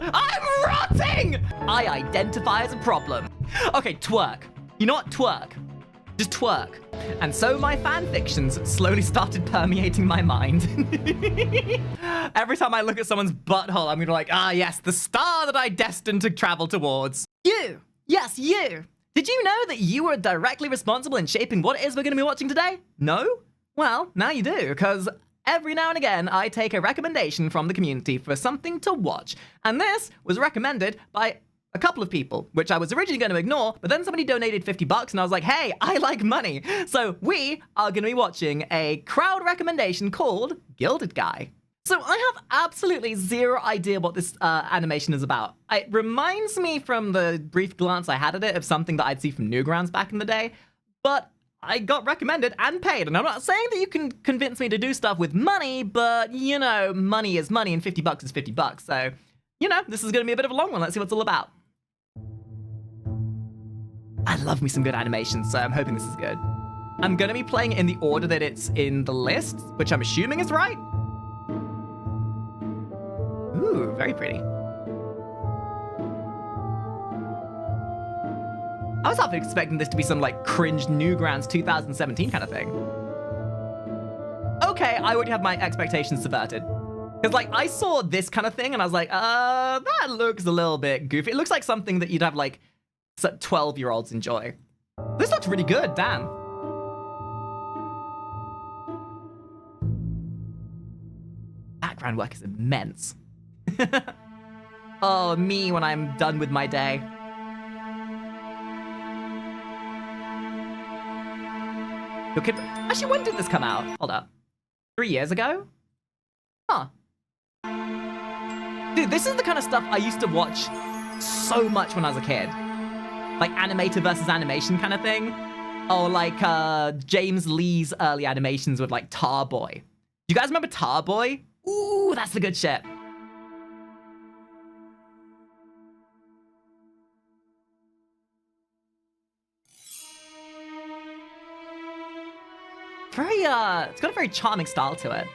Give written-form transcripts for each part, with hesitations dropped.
I'm rotting! I identify as a problem. Okay, twerk. You know what? Twerk. Just twerk. And so my fan fictions slowly started permeating my mind. Every time I look at someone's butthole, I'm gonna like, ah yes, the star that I destined to travel towards. You! Yes, you! Did you know that you were directly responsible in shaping what it is we're gonna be watching today? No? Well, now you do, because every now and again, I take a recommendation from the community for something to watch. And this was recommended by a couple of people, which I was originally going to ignore, but then somebody donated $50 and I was like, hey, I like money. So we are going to be watching a crowd recommendation called Gilded Guy. So I have absolutely zero idea what this animation is about. It reminds me from the brief glance I had at it of something that I'd see from Newgrounds back in the day, but I got recommended and paid. And I'm not saying that you can convince me to do stuff with money, but you know, money is money and $50 is $50. So, you know, this is going to be a bit of a long one. Let's see what it's all about. I love me some good animations, so I'm hoping this is good. I'm going to be playing it in the order that it's in the list, which I'm assuming is right. Ooh, very pretty. I was half expecting this to be some, like, cringe Newgrounds 2017 kind of thing. Okay, I already have my expectations subverted. Because, like, I saw this kind of thing, and I was like, that looks a little bit goofy. It looks like something that you'd have, like, 12-year-olds enjoy. This looks really good, damn. Background work is immense. Oh, me when I'm done with my day. Your kid... Actually, when did this come out? Hold up. 3 years ago? Huh. Dude, this is the kind of stuff I used to watch so much when I was a kid. Like animator versus animation kind of thing. Or like James Lee's early animations with like Tarboy. Do you guys remember Tarboy? Ooh, that's the good shit. Very, it's got a very charming style to it.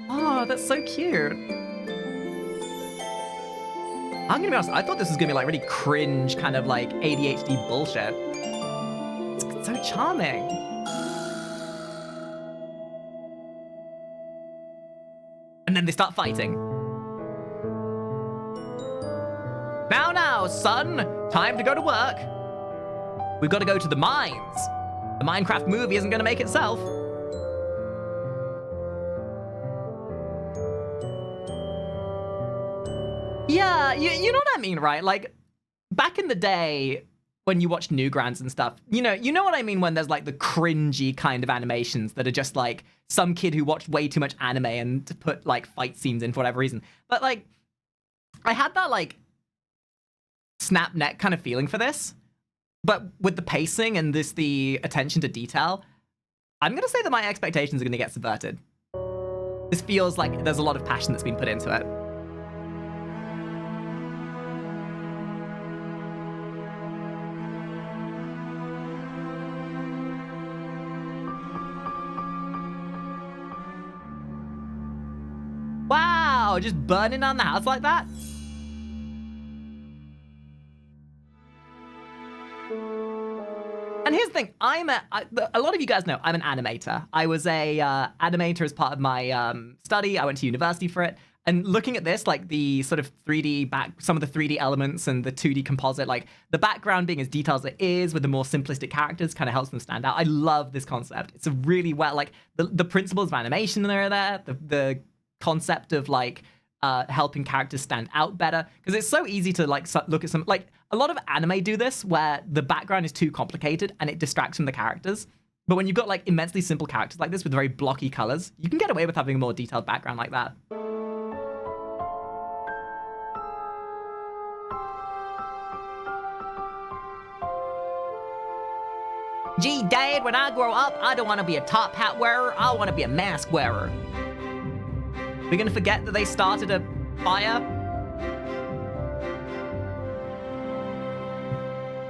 Oh, that's so cute. I'm gonna be honest, I thought this was gonna be like really cringe, kind of like ADHD bullshit. It's so charming. And then they start fighting. Now, son, time to go to work. We've got to go to the mines. The Minecraft movie isn't gonna make itself. Yeah, you know what I mean, right? Like, back in the day, when you watched Newgrounds and stuff, you know what I mean when there's, like, the cringy kind of animations that are just, like, some kid who watched way too much anime and to put, like, fight scenes in for whatever reason. But, like, I had that, like, snap neck kind of feeling for this. But with the pacing and the attention to detail, I'm going to say that my expectations are going to get subverted. This feels like there's a lot of passion that's been put into it. Wow, just burning down the house like that? And here's the thing, a lot of you guys know I'm an animator. I was a animator as part of my study. I went to university for it. And looking at this, like the sort of 3D some of the 3D elements and the 2D composite, like the background being as detailed as it is with the more simplistic characters kind of helps them stand out. I love this concept. It's a really well, like the principles of animation are there, the concept of like helping characters stand out better, because it's so easy to like look at some, like a lot of anime do this where the background is too complicated and it distracts from the characters. But when you've got like immensely simple characters like this with very blocky colors, you can get away with having a more detailed background like that. Gee, Dad, when I grow up, I don't want to be a top hat wearer. I want to be a mask wearer. We're going to forget that they started a fire?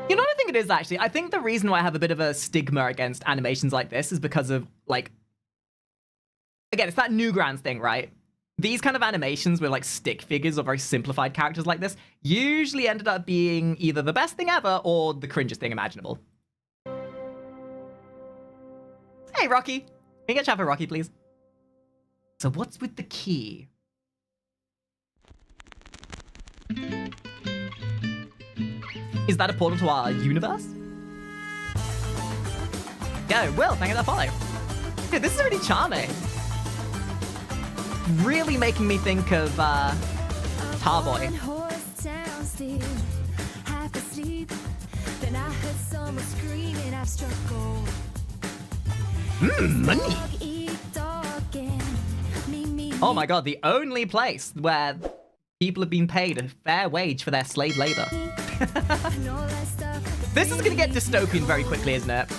You know what I think it is, actually? I think the reason why I have a bit of a stigma against animations like this is because of, like... Again, it's that Newgrounds thing, right? these kind of animations with like stick figures or very simplified characters like this usually ended up being either the best thing ever or the cringiest thing imaginable. Hey, Rocky. Can we get chat for Rocky, please? So what's with the key? Is that a portal to our universe? Yo, Will, thank you for that follow. Dude, this is really charming. Really making me think of Tarboy. Money. Oh my god, the only place where people have been paid a fair wage for their slave labor. This is gonna get dystopian very quickly, isn't it?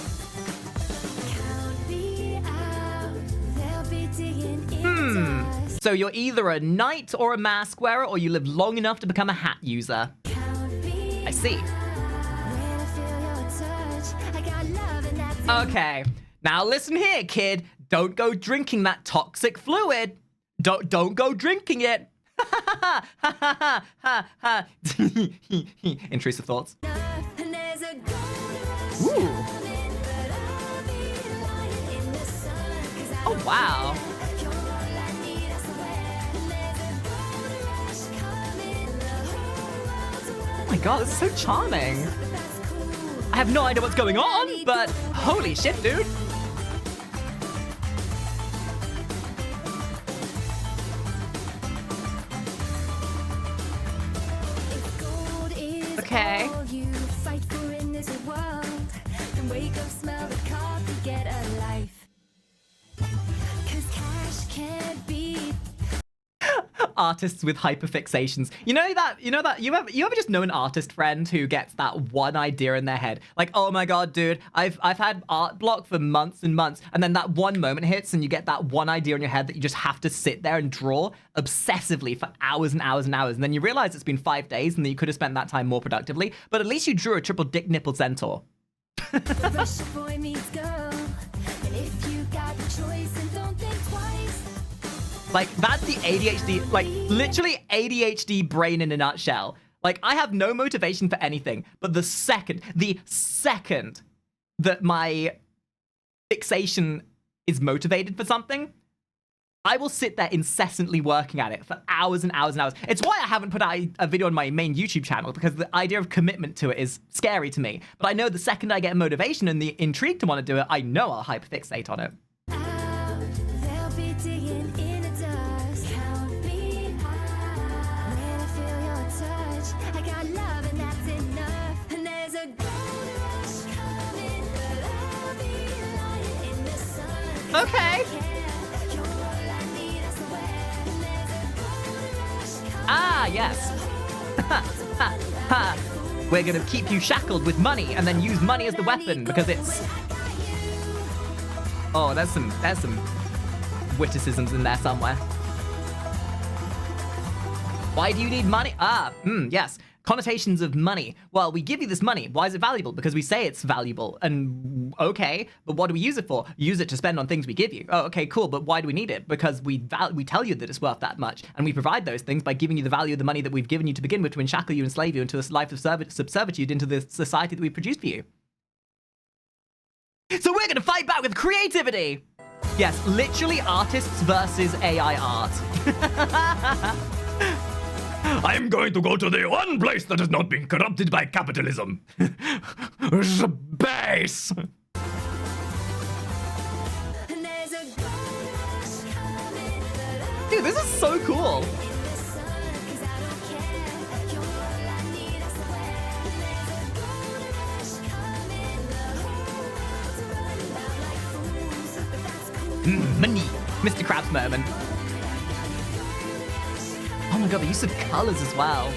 So you're either a knight or a mask wearer, or you live long enough to become a hat user. I see. Okay, now listen here, kid. Don't go drinking that toxic fluid. Don't go drinking it. Intrusive thoughts. Ooh. Oh wow. Oh my god, this is so charming. I have no idea what's going on, but holy shit, dude. Okay. Artists with hyperfixations. You ever just know an artist friend who gets that one idea in their head? Like, oh my god, dude, I've had art block for months and months, and then that one moment hits and you get that one idea in your head that you just have to sit there and draw obsessively for hours and hours and hours, and then you realize it's been 5 days and that you could have spent that time more productively, but at least you drew a triple dick nipple centaur. Like, that's the ADHD, like, literally ADHD brain in a nutshell. Like, I have no motivation for anything, but the second that my fixation is motivated for something, I will sit there incessantly working at it for hours and hours and hours. It's why I haven't put out a video on my main YouTube channel, because the idea of commitment to it is scary to me. But I know the second I get motivation and the intrigue to want to do it, I know I'll hyperfixate on it. Okay. Ah, yes. We're gonna keep you shackled with money and then use money as the weapon because it's... Oh, there's some witticisms in there somewhere. Why do you need money? Yes. Connotations of money. Well, we give you this money. Why is it valuable? Because we say it's valuable. And okay, but what do we use it for? Use it to spend on things we give you. Oh, okay, cool. But why do we need it? Because we tell you that it's worth that much. And we provide those things by giving you the value of the money that we've given you to begin with, to enshackle you, enslave you into a life of subservitude, into the society that we've produced for you. So we're going to fight back with creativity. Yes, literally artists versus AI art. I'm going to go to the one place that has not been corrupted by capitalism. Space! Dude, this is so cool. Money. Mr. Krabs moment. Oh my god, the use of colors as well.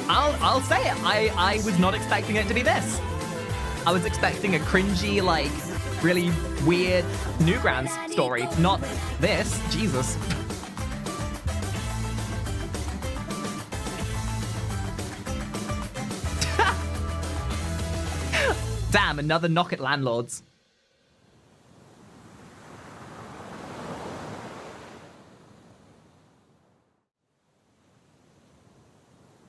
I'll say it. I was not expecting it to be this. I was expecting a cringy, like, really weird Newgrounds story. Not this. Jesus. Damn, another knock at landlords.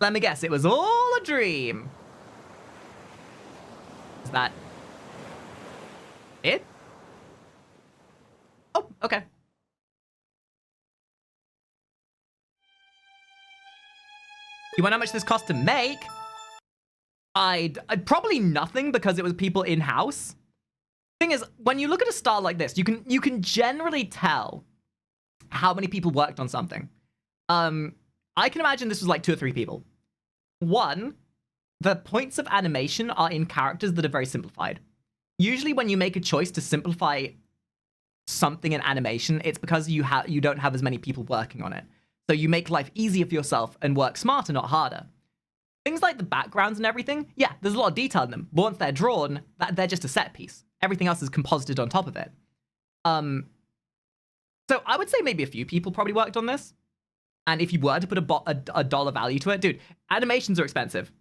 Let me guess, it was all a dream. Is that it? Oh, okay. You want how much this cost to make? I'd probably nothing because it was people in-house. Thing is, when you look at a star like this, you can generally tell how many people worked on something. I can imagine this was like 2 or 3 people. One, the points of animation are in characters that are very simplified. Usually when you make a choice to simplify something in animation, it's because you don't have as many people working on it. So you make life easier for yourself and work smarter, not harder. Things like the backgrounds and everything, yeah, there's a lot of detail in them. But once they're drawn, they're just a set piece. Everything else is composited on top of it. So I would say maybe a few people probably worked on this. And if you were to put a dollar value to it, dude, animations are expensive.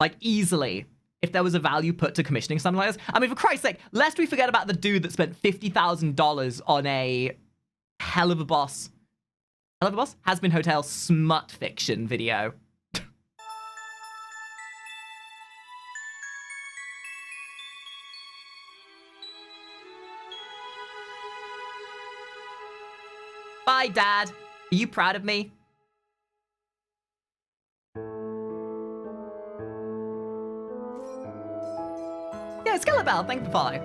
Like, easily. If there was a value put to commissioning something like this. I mean, for Christ's sake, lest we forget about the dude that spent $50,000 on a Hell of a Boss Has Been Hotel smut fiction video. Bye, Dad. Are you proud of me? Yeah, Skellabell, thank you for following.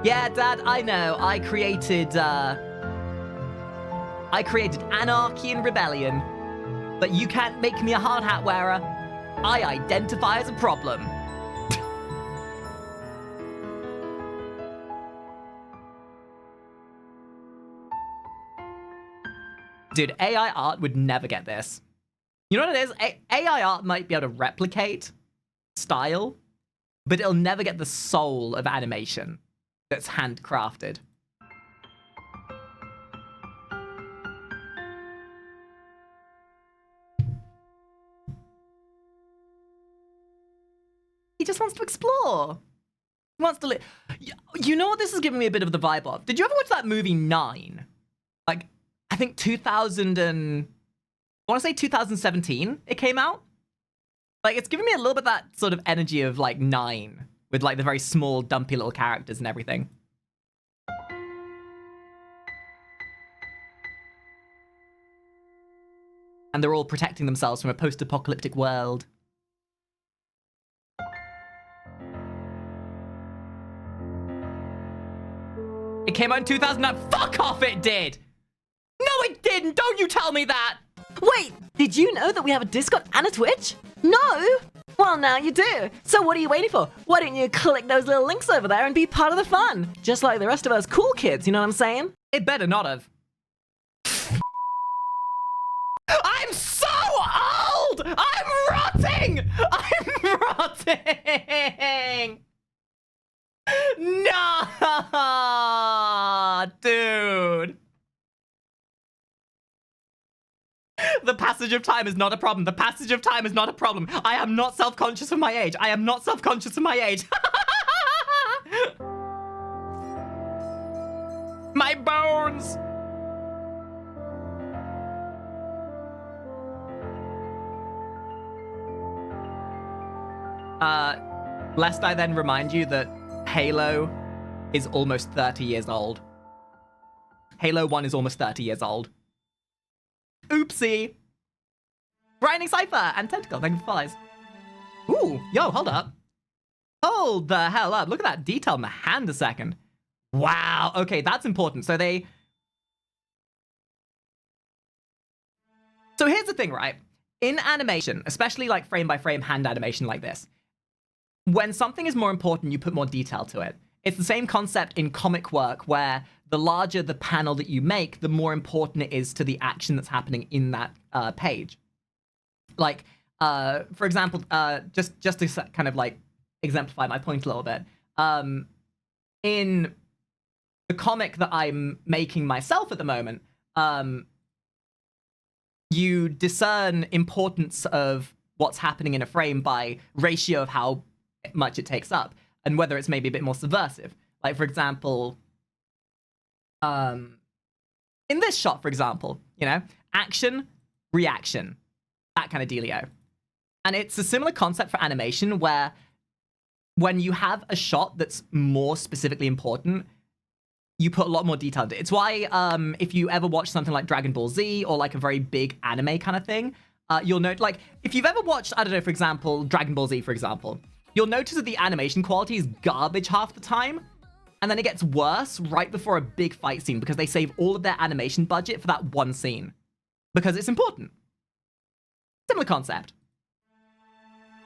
Yeah, Dad, I know. I created anarchy and rebellion. But you can't make me a hard hat wearer. I identify as a problem. Dude, AI art would never get this. You know what it is? AI art might be able to replicate style, but it'll never get the soul of animation that's handcrafted. He just wants to explore. He wants to live. You know what this is giving me a bit of the vibe of? Did you ever watch that movie 9? Like, I think 2017 it came out. Like, it's giving me a little bit that sort of energy of like 9 with like the very small dumpy little characters and everything. And they're all protecting themselves from a post-apocalyptic world. It came out in 2009. Fuck off, it did! No, it didn't! Don't you tell me that! Wait, did you know that we have a Discord and a Twitch? No? Well, now you do. So what are you waiting for? Why don't you click those little links over there and be part of the fun? Just like the rest of us cool kids, you know what I'm saying? It better not have. I'm so old! I'm rotting! I'm rotting! Nah, dude. The passage of time is not a problem. The passage of time is not a problem. I am not self-conscious of my age. I am not self-conscious of my age. My bones! Lest I then remind you that Halo is almost 30 years old. Halo 1 is almost 30 years old. Oopsie. Grinding Cypher and Tentacle, thank you for follows. Ooh, yo, hold up. Hold the hell up. Look at that detail in the hand a second. Wow, okay, that's important. So here's the thing, right? In animation, especially like frame by frame hand animation like this, when something is more important, you put more detail to it. It's the same concept in comic work where the larger the panel that you make, the more important it is to the action that's happening in that page. Like, for example, just to kind of like exemplify my point a little bit, in the comic that I'm making myself at the moment, you discern importance of what's happening in a frame by ratio of how much it takes up and whether it's maybe a bit more subversive. Like, for example, in in this shot, for example, you know, action, reaction, that kind of dealio. And it's a similar concept for animation where when you have a shot that's more specifically important, you put a lot more detail into it. It's why if you ever watch something like Dragon Ball Z or like a very big anime kind of thing, you'll note, like, if you've ever watched, I don't know, for example, Dragon Ball Z, for example, you'll notice that the animation quality is garbage half the time, and then it gets worse right before a big fight scene because they save all of their animation budget for that one scene. Because it's important. Similar concept.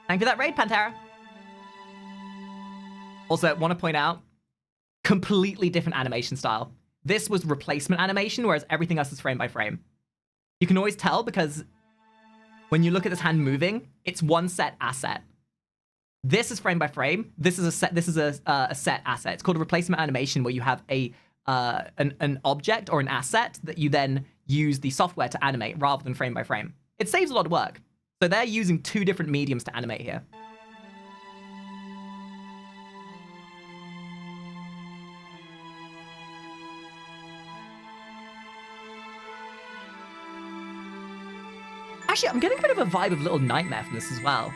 Thank you for that raid, Pantera. Also, want to point out, completely different animation style. This was replacement animation, whereas everything else is frame by frame. You can always tell because when you look at this hand moving, it's one set asset. This is frame by frame. This is a set. This is a set asset. It's called a replacement animation, where you have an object or an asset that you then use the software to animate rather than frame by frame. It saves a lot of work. So they're using two different mediums to animate here. Actually, I'm getting a bit of a vibe of Little Nightmare from this as well.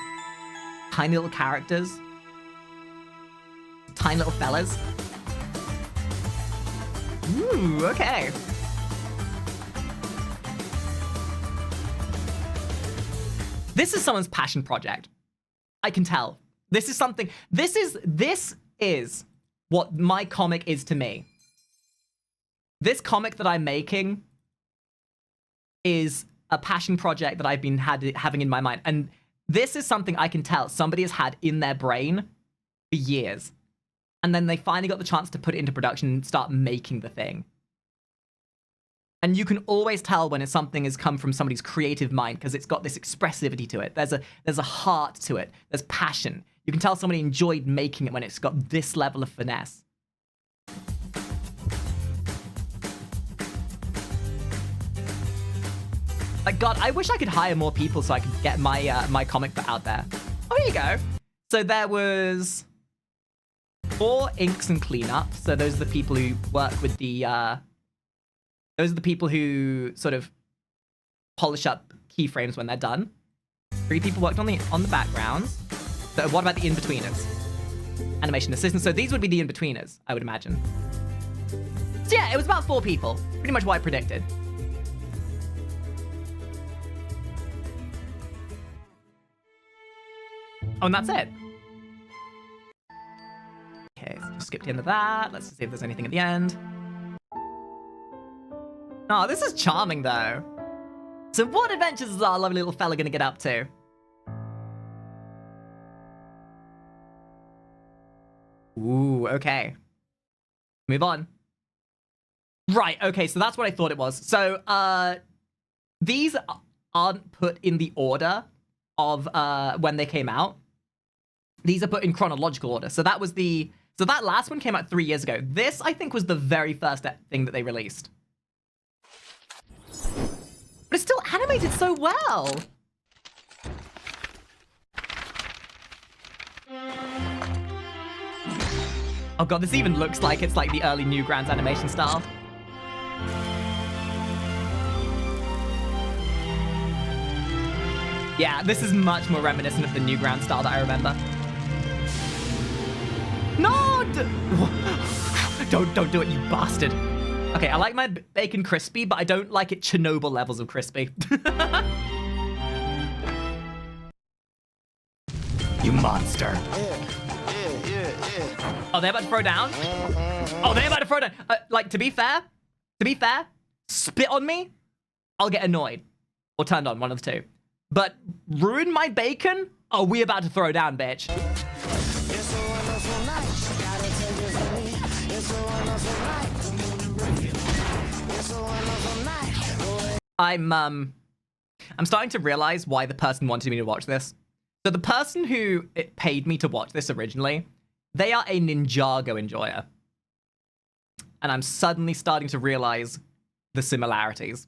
Tiny little characters. Tiny little fellas. Ooh, okay. This is someone's passion project. I can tell. This is something, this is what my comic is to me. This comic that I'm making is a passion project that I've been having in my mind. And this is something I can tell somebody has had in their brain for years. And then they finally got the chance to put it into production and start making the thing. And you can always tell when it's something has come from somebody's creative mind because it's got this expressivity to it. There's a heart to it. There's passion. You can tell somebody enjoyed making it when it's got this level of finesse. Like, God, I wish I could hire more people so I could get my my comic book out there. Oh, here you go. So there was 4 inks and cleanup. So those are the people who work with the... those are the people who sort of polish up keyframes when they're done. 3 people worked on the backgrounds. So what about the in-betweeners? Animation assistants. So these would be the in-betweeners, I would imagine. So yeah, it was about 4 people. Pretty much what I predicted. Oh, and that's it. Okay, so just skip to the end of that. Let's see if there's anything at the end. Oh, this is charming, though. So what adventures is our lovely little fella gonna get up to? Ooh, okay. Move on. Right, okay, so that's what I thought it was. So, these aren't put in the order of when they came out. These are put in chronological order. So that was so that last one came out 3 years ago. This, I think, was the very first thing that they released. But it's still animated so well. Oh God, this even looks like it's like the early Newgrounds animation style. Yeah, this is much more reminiscent of the Newgrounds style that I remember. No! Don't do it, you bastard. Okay, I like my bacon crispy, but I don't like it Chernobyl levels of crispy. You monster. Oh, they're about to throw down? Oh, they're about to throw down. Like, to be fair, spit on me, I'll get annoyed. Or turned on, one of the two. But ruin my bacon? Oh, we about to throw down, bitch. I'm starting to realize why the person wanted me to watch this. So the person who paid me to watch this originally, they are a Ninjago enjoyer. And I'm suddenly starting to realize the similarities.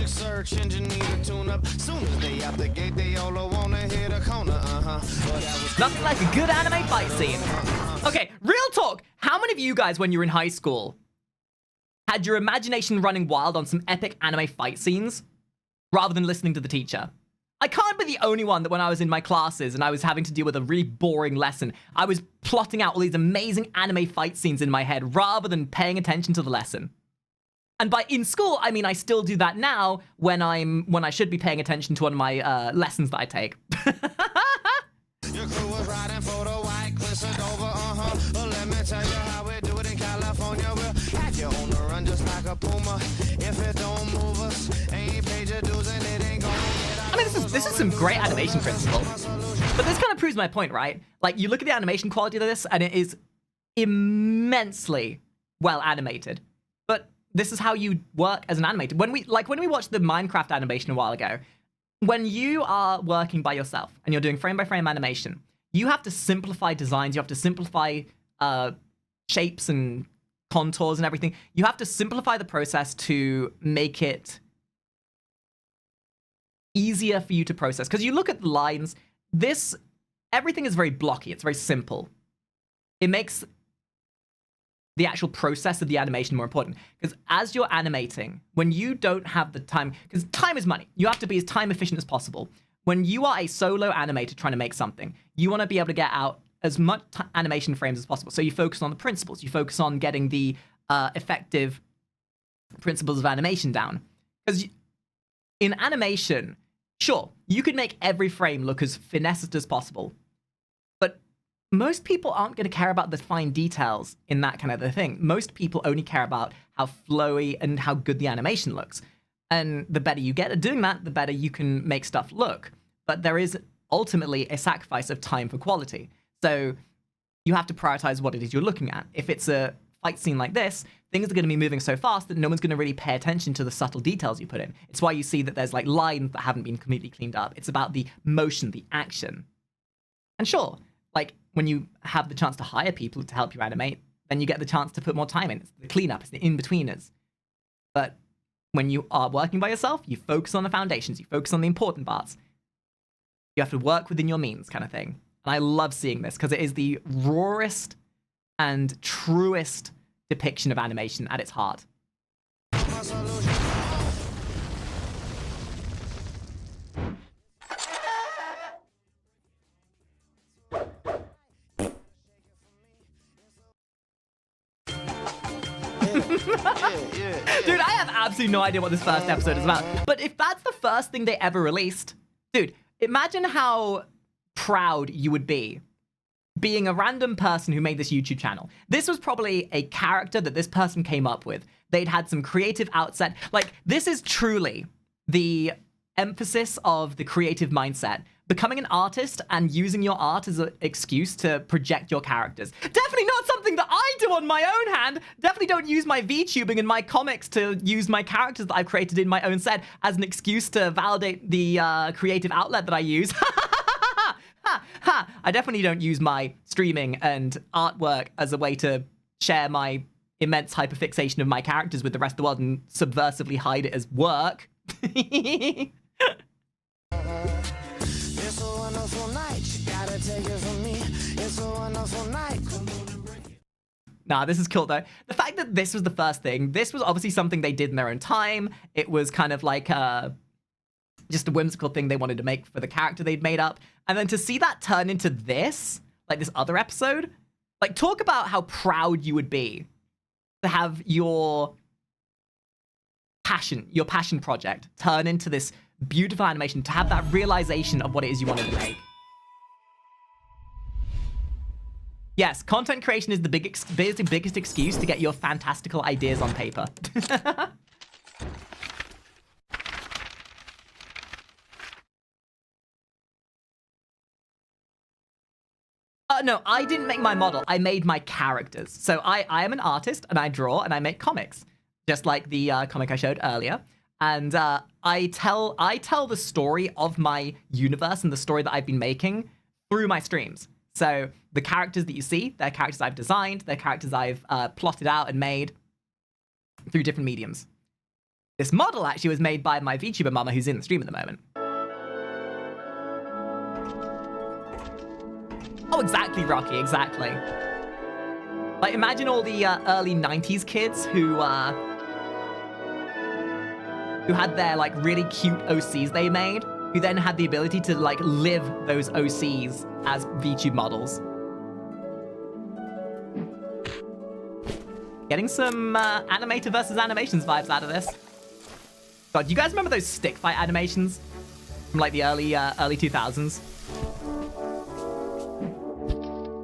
Search engine need a tune up. Soon as they out the gate, they all wanna hit a corner. Nothing like a good anime fight scene. Okay, real many of you guys, when you were in high school, had your imagination running wild on some epic anime fight scenes rather than listening to the teacher? I can't be the only one that when I was in my classes and I was having to deal with a really boring lesson, I was plotting out all these amazing anime fight scenes in my head rather than paying attention to the lesson. And by in school, I mean I still do that now when I should be paying attention to one of my lessons that I take. Your crew was riding for the white cliffs and over, Well, let me tell you how we do it in California. We'll have you on the run just like a puma. If it don't move us, ain't paid your dues and it ain't gonna get out. I mean, this is some great animation principle. But this kind of proves my point, right? Like, you look at the animation quality of this, and it is immensely well animated. But this is how you work as an animator. When we watched the Minecraft animation a while ago, when you are working by yourself and you're doing frame-by-frame animation, you have to simplify designs, you have to simplify shapes and contours and everything. You have to simplify the process to make it easier for you to process. Because you look at the lines, everything is very blocky, it's very simple. It makes the actual process of the animation more important. Because as you're animating, when you don't have the time, because time is money, you have to be as time efficient as possible. When you are a solo animator trying to make something, you want to be able to get out as much animation frames as possible. So you focus on the principles, you focus on getting the effective principles of animation down. Because in animation, sure, you could make every frame look as finessed as possible, but most people aren't going to care about the fine details in that kind of a thing. Most people only care about how flowy and how good the animation looks. And the better you get at doing that, the better you can make stuff look. But there is ultimately a sacrifice of time for quality. So you have to prioritize what it is you're looking at. If it's a fight scene like this, things are going to be moving so fast that no one's going to really pay attention to the subtle details you put in. It's why you see that there's like lines that haven't been completely cleaned up. It's about the motion, the action. And sure, like when you have the chance to hire people to help you animate, then you get the chance to put more time in. It's the cleanup, it's the in-betweeners. But when you are working by yourself, you focus on the foundations, you focus on the important parts. You have to work within your means kind of thing. And I love seeing this because it is the rawest and truest depiction of animation at its heart. Dude, I have absolutely no idea what this first episode is about. But if that's the first thing they ever released, dude, imagine how proud you would be being a random person who made this YouTube channel. This was probably a character that this person came up with. They'd had some creative outset. Like, this is truly the emphasis of the creative mindset. Becoming an artist and using your art as an excuse to project your characters. Definitely not something that I do on my own hand. Definitely don't use my VTubing and my comics to use my characters that I've created in my own set as an excuse to validate the creative outlet that I use. I definitely don't use my streaming and artwork as a way to share my immense hyperfixation of my characters with the rest of the world and subversively hide it as work. It's a wonderful night. You gotta take it from me. It's a wonderful night. Nah, this is cool though. The fact that this was the first thing, this was obviously something they did in their own time. It was kind of like just a whimsical thing they wanted to make for the character they'd made up. And then to see that turn into this, like this other episode, like talk about how proud you would be to have your passion project turn into this beautiful animation, to have that realization of what it is you wanted to make. Yes, content creation is the biggest excuse to get your fantastical ideas on paper. No, I didn't make my model. I made my characters. So I am an artist, and I draw, and I make comics. Just like the comic I showed earlier. And I tell the story of my universe and the story that I've been making through my streams. So the characters that you see, they're characters I've designed, they're characters I've plotted out and made through different mediums. This model actually was made by my VTuber mama who's in the stream at the moment. Oh, exactly, Rocky, exactly. Like, imagine all the early 90s kids who had their, like, really cute OCs they made, who then had the ability to, like, live those OCs as VTube models. Getting some animator versus animations vibes out of this. God, do you guys remember those stick fight animations from, like, the early 2000s?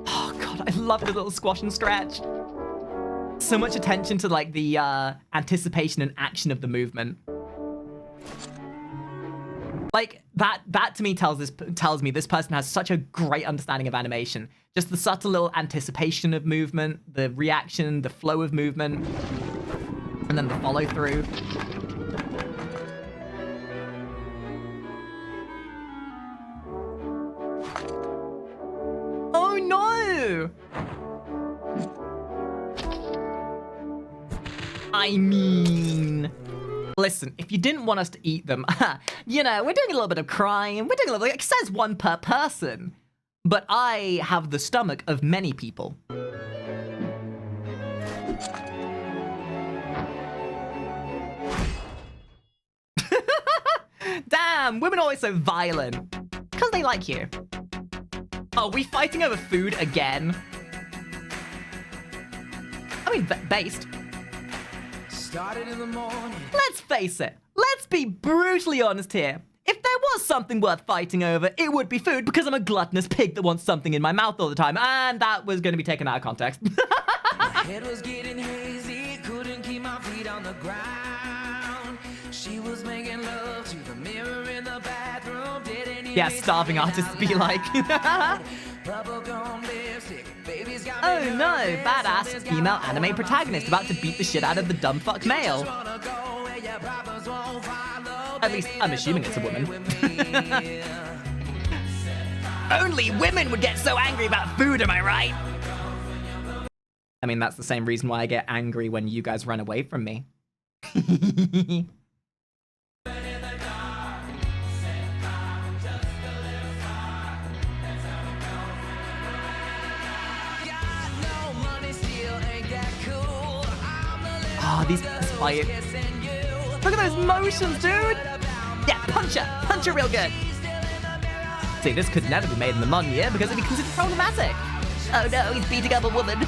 Oh, God, I love the little squash and stretch. So much attention to, like, the anticipation and action of the movement. Like, that to me tells me this person has such a great understanding of animation. Just the subtle little anticipation of movement, the reaction, the flow of movement, and then the follow through. Oh no! I mean... Listen, if you didn't want us to eat them, you know, we're doing a little bit of crime. We're doing a little bit, it says one per person. But I have the stomach of many people. Damn, women are always so violent. Because they like you. Are we fighting over food again? I mean, based. Started in the morning. Let's face it. Let's be brutally honest here. If there was something worth fighting over, it would be food because I'm a gluttonous pig that wants something in my mouth all the time. And that was going to be taken out of context. My head was getting hazy, couldn't keep my feet on the ground. She was making love to the mirror in the bathroom. Yeah, starving artists be like. Oh no, badass female anime protagonist about to beat the shit out of the dumb fuck male. At least, I'm assuming it's a woman. Only women would get so angry about food, am I right? I mean, that's the same reason why I get angry when you guys run away from me. Oh, these fight. Look at those motions, dude! Yeah, punch her real good. See, this could never be made in the modern year because it'd be considered problematic. Oh no, he's beating up a woman.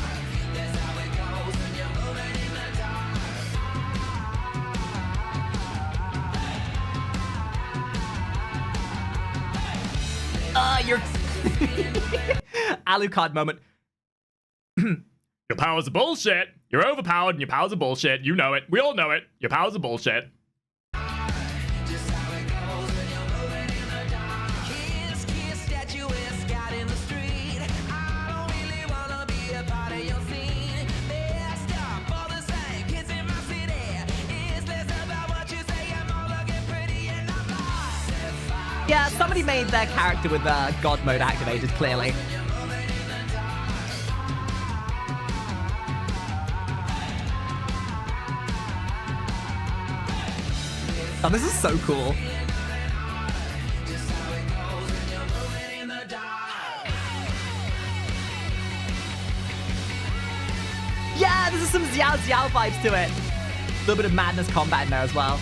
You're... Alucard moment. Your powers are bullshit. You're overpowered and your powers are bullshit. You know it. We all know it. Your powers are bullshit. Yeah, somebody made their character with God mode activated, clearly. Oh, this is so cool. Yeah, this is some Xiao Xiao vibes to it. A little bit of madness combat in there as well.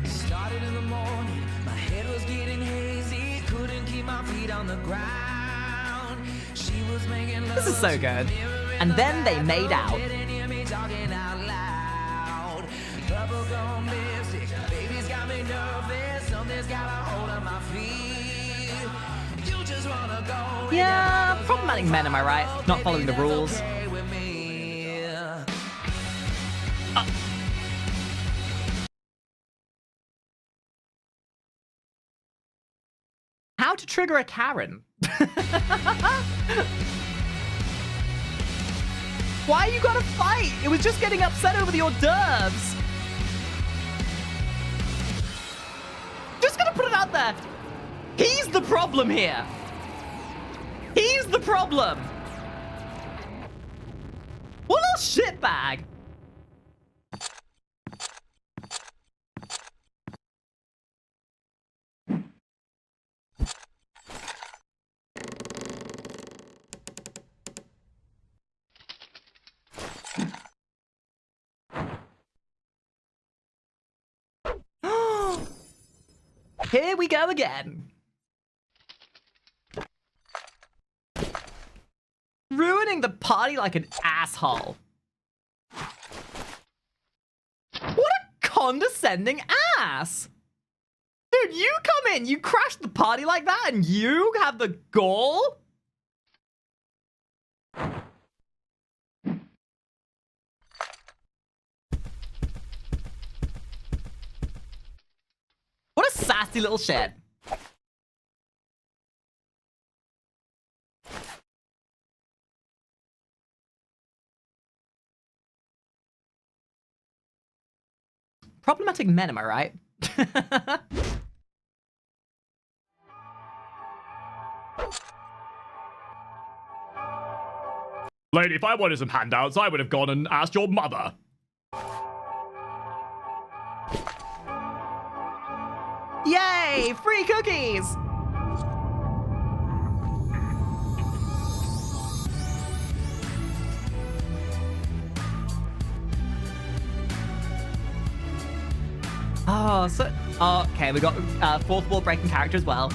Started in the morning, my head was getting hazy, couldn't keep my feet on the ground. She was making love. This is so good. And then they made out. Bubblegum lipstick, baby's got me nervous, something's got a hold on my feet. You just wanna go. Yeah, problematic men, am I right? Not following the rules. How to trigger a Karen? Why you gotta fight? It was just getting upset over the hors d'oeuvres. Just gonna put it out there. He's the problem here. He's the problem. What a shitbag. Here we go again. Ruining the party like an asshole. What a condescending ass. Dude, you come in, you crash the party like that, and you have the gall? What a sassy little shit. Problematic men, am I right? Lady, if I wanted some handouts, I would have gone and asked your mother. Yay! Free cookies! Oh, so... Oh, okay, we got fourth wall breaking character as well.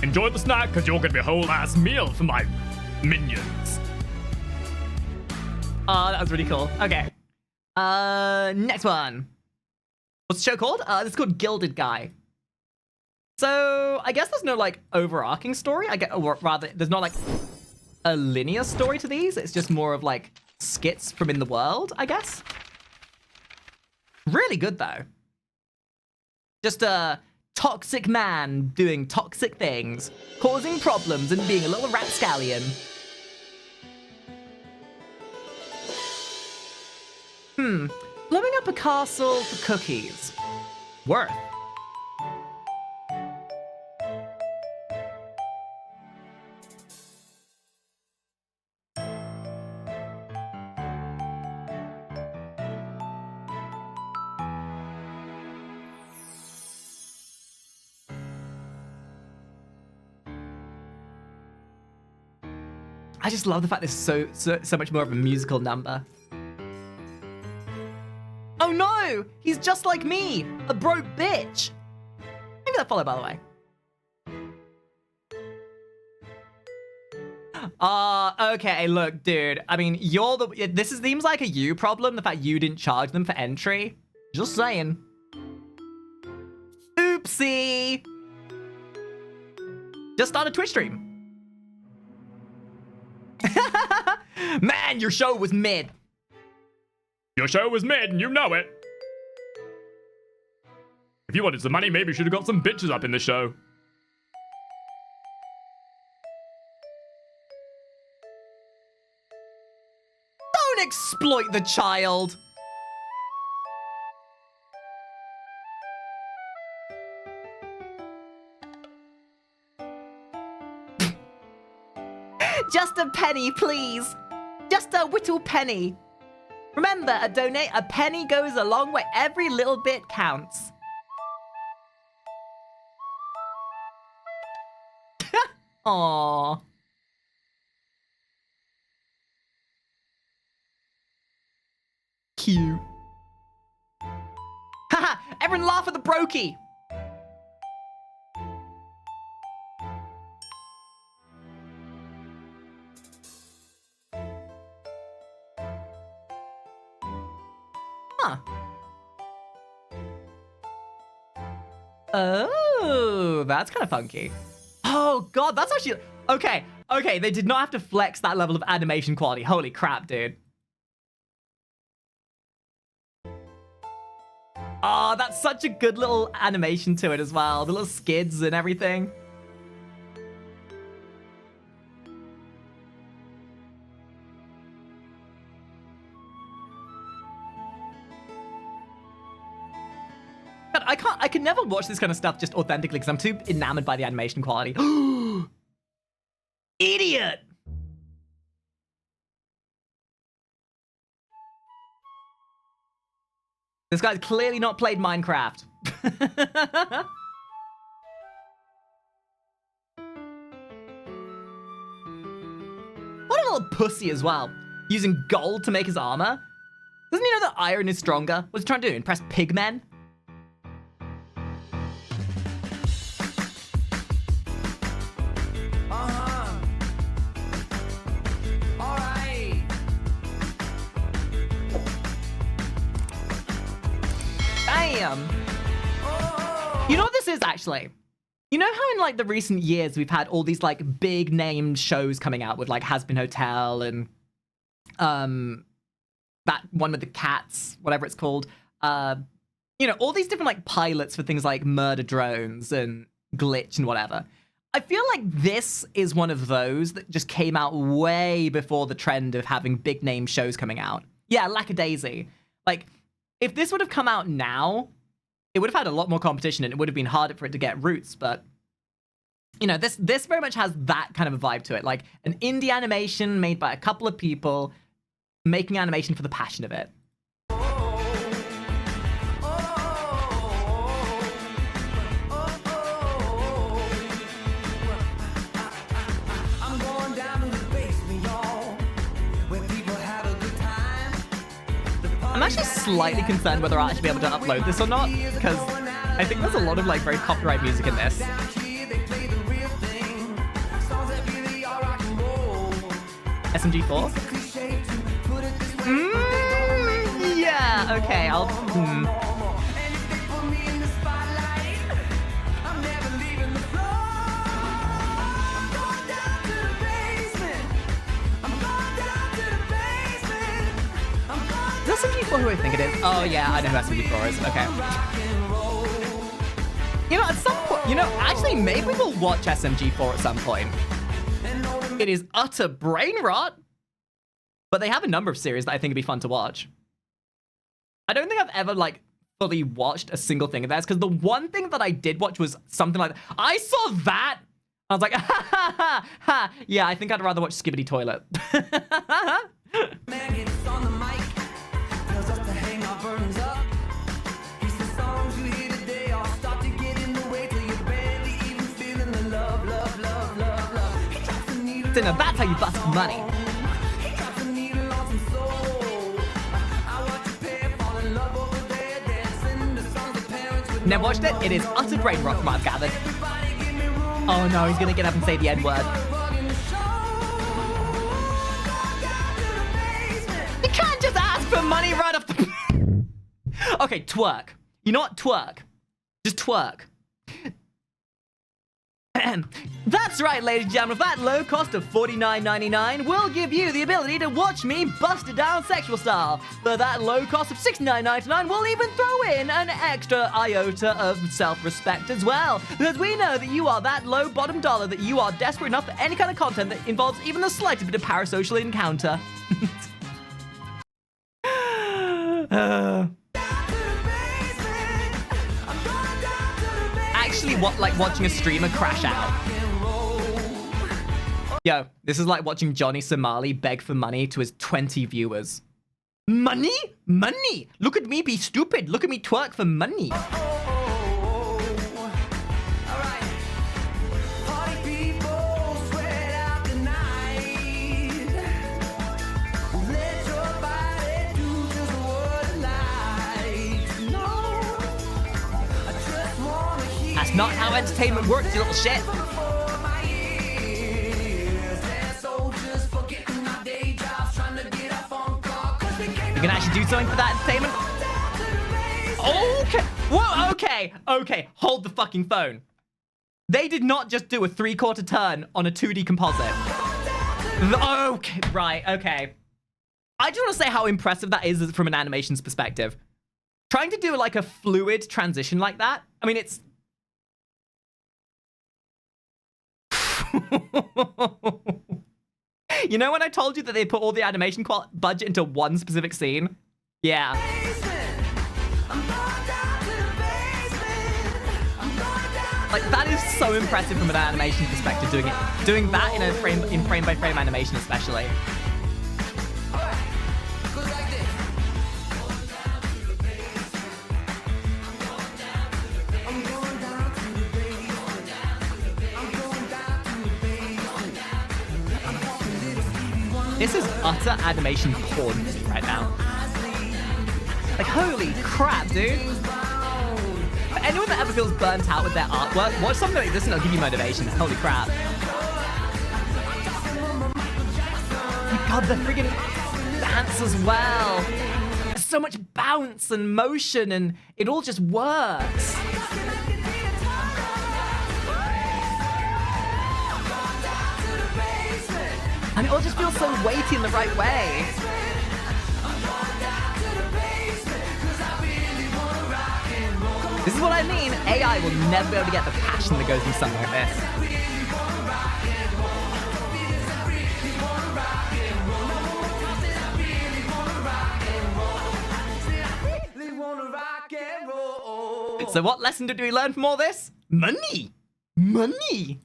Enjoy the snack, because you're going to be a whole-ass meal for my minions. Oh, that was really cool. Okay. Next one. What's the show called? This is called Gilded Guy. So, I guess there's no, like, overarching story. Or rather, there's not, like, a linear story to these. It's just more of, like, skits from in the world, I guess. Really good, though. Just a toxic man doing toxic things, causing problems and being a little rapscallion. Blowing up a castle for cookies. Worth. I just love the fact this is so much more of a musical number. Oh no! He's just like me! A broke bitch! Maybe that follow, by the way. Okay, look, dude. I mean, this seems like a you problem, the fact you didn't charge them for entry. Just saying. Oopsie! Just start a Twitch stream. Man, your show was mid. Your show was mid, and you know it. If you wanted some money, maybe you should have got some bitches up in the show. Don't exploit the child. Just a penny, please. Just a whittle penny. Remember, a penny goes a long way. Every little bit counts. Aww. Cute. Haha! Everyone laugh at the brokey! Huh. Oh, that's kind of funky. Oh god, that's actually... Okay, they did not have to flex that level of animation quality. Holy crap, dude. Oh, that's such a good little animation to it as well. The little skids and everything. But I can never watch this kind of stuff just authentically because I'm too enamored by the animation quality. Idiot! This guy's clearly not played Minecraft. What a little pussy as well. Using gold to make his armor. Doesn't he know that iron is stronger? What's he trying to do? Impress pigmen? Alright. Damn. You know what this is, actually? You know how in, like, the recent years we've had all these, like, big name shows coming out with, like, Has Been Hotel and, that one with the cats, whatever it's called. You know, all these different, like, pilots for things like Murder Drones and Glitch and whatever. I feel like this is one of those that just came out way before the trend of having big name shows coming out. Yeah, Lackadaisy. Like, if this would have come out now, it would have had a lot more competition and it would have been harder for it to get roots, but you know, this very much has that kind of a vibe to it. Like an indie animation made by a couple of people making animation for the passion of it. I'm going down to the basement, y'all, where people have a good time. I'm actually slightly concerned whether I'll actually be able to upload this or not, because I think there's a lot of like very copyright music in this. SMG4? Yeah, okay, I'll... Is SMG4 who I think it is? Oh yeah, I know who SMG4 is, okay. You know, at some point, you know, actually maybe we'll watch SMG4 at some point. It is utter brain rot, but they have a number of series that I think would be fun to watch. I don't think I've ever, like, fully watched a single thing of theirs, because the one thing that I did watch was something like that. I saw that! I was like, ha ha ha ha! Yeah, I think I'd rather watch Skibbity Toilet. Dinner, that's how you bust money. Never watched it? It is utter brain rot from what I've gathered. Oh no, he's gonna get up and say the N-word. You can't just ask for money right off the... Okay, twerk. You know what? Twerk. Just twerk. That's right, ladies and gentlemen. For that low cost of $49.99, we'll give you the ability to watch me bust it down sexual style. For that low cost of $69.99, we'll even throw in an extra iota of self-respect as well. Because we know that you are that low bottom dollar that you are desperate enough for any kind of content that involves even the slightest bit of parasocial encounter. Actually, like watching a streamer crash out. Yo, this is like watching Johnny Somali beg for money to his 20 viewers. Money? Money! Look at me be stupid. Look at me twerk for money. That's not how entertainment works, you little shit. You can actually do something for that entertainment? Okay. Whoa, okay. Okay, hold the fucking phone. They did not just do a 3/4 turn on a 2D composite. Okay, right, okay. I just want to say how impressive that is from an animation's perspective. Trying to do like a fluid transition like that, I mean, it's... You know when I told you that they put all the animation budget into one specific scene? Yeah. Like, that is so impressive from an animation perspective, doing that in a frame by frame animation especially. This is utter animation porn right now. Like, holy crap, dude. For anyone that ever feels burnt out with their artwork, watch something like this and it'll give you motivation. Holy crap. My god, the friggin' dance as well. There's so much bounce and motion and it all just works. And it all just feels so weighty in the right way. This is what I mean. AI will never be able to get the passion that goes into something like this. So what lesson did we learn from all this? Money! Money!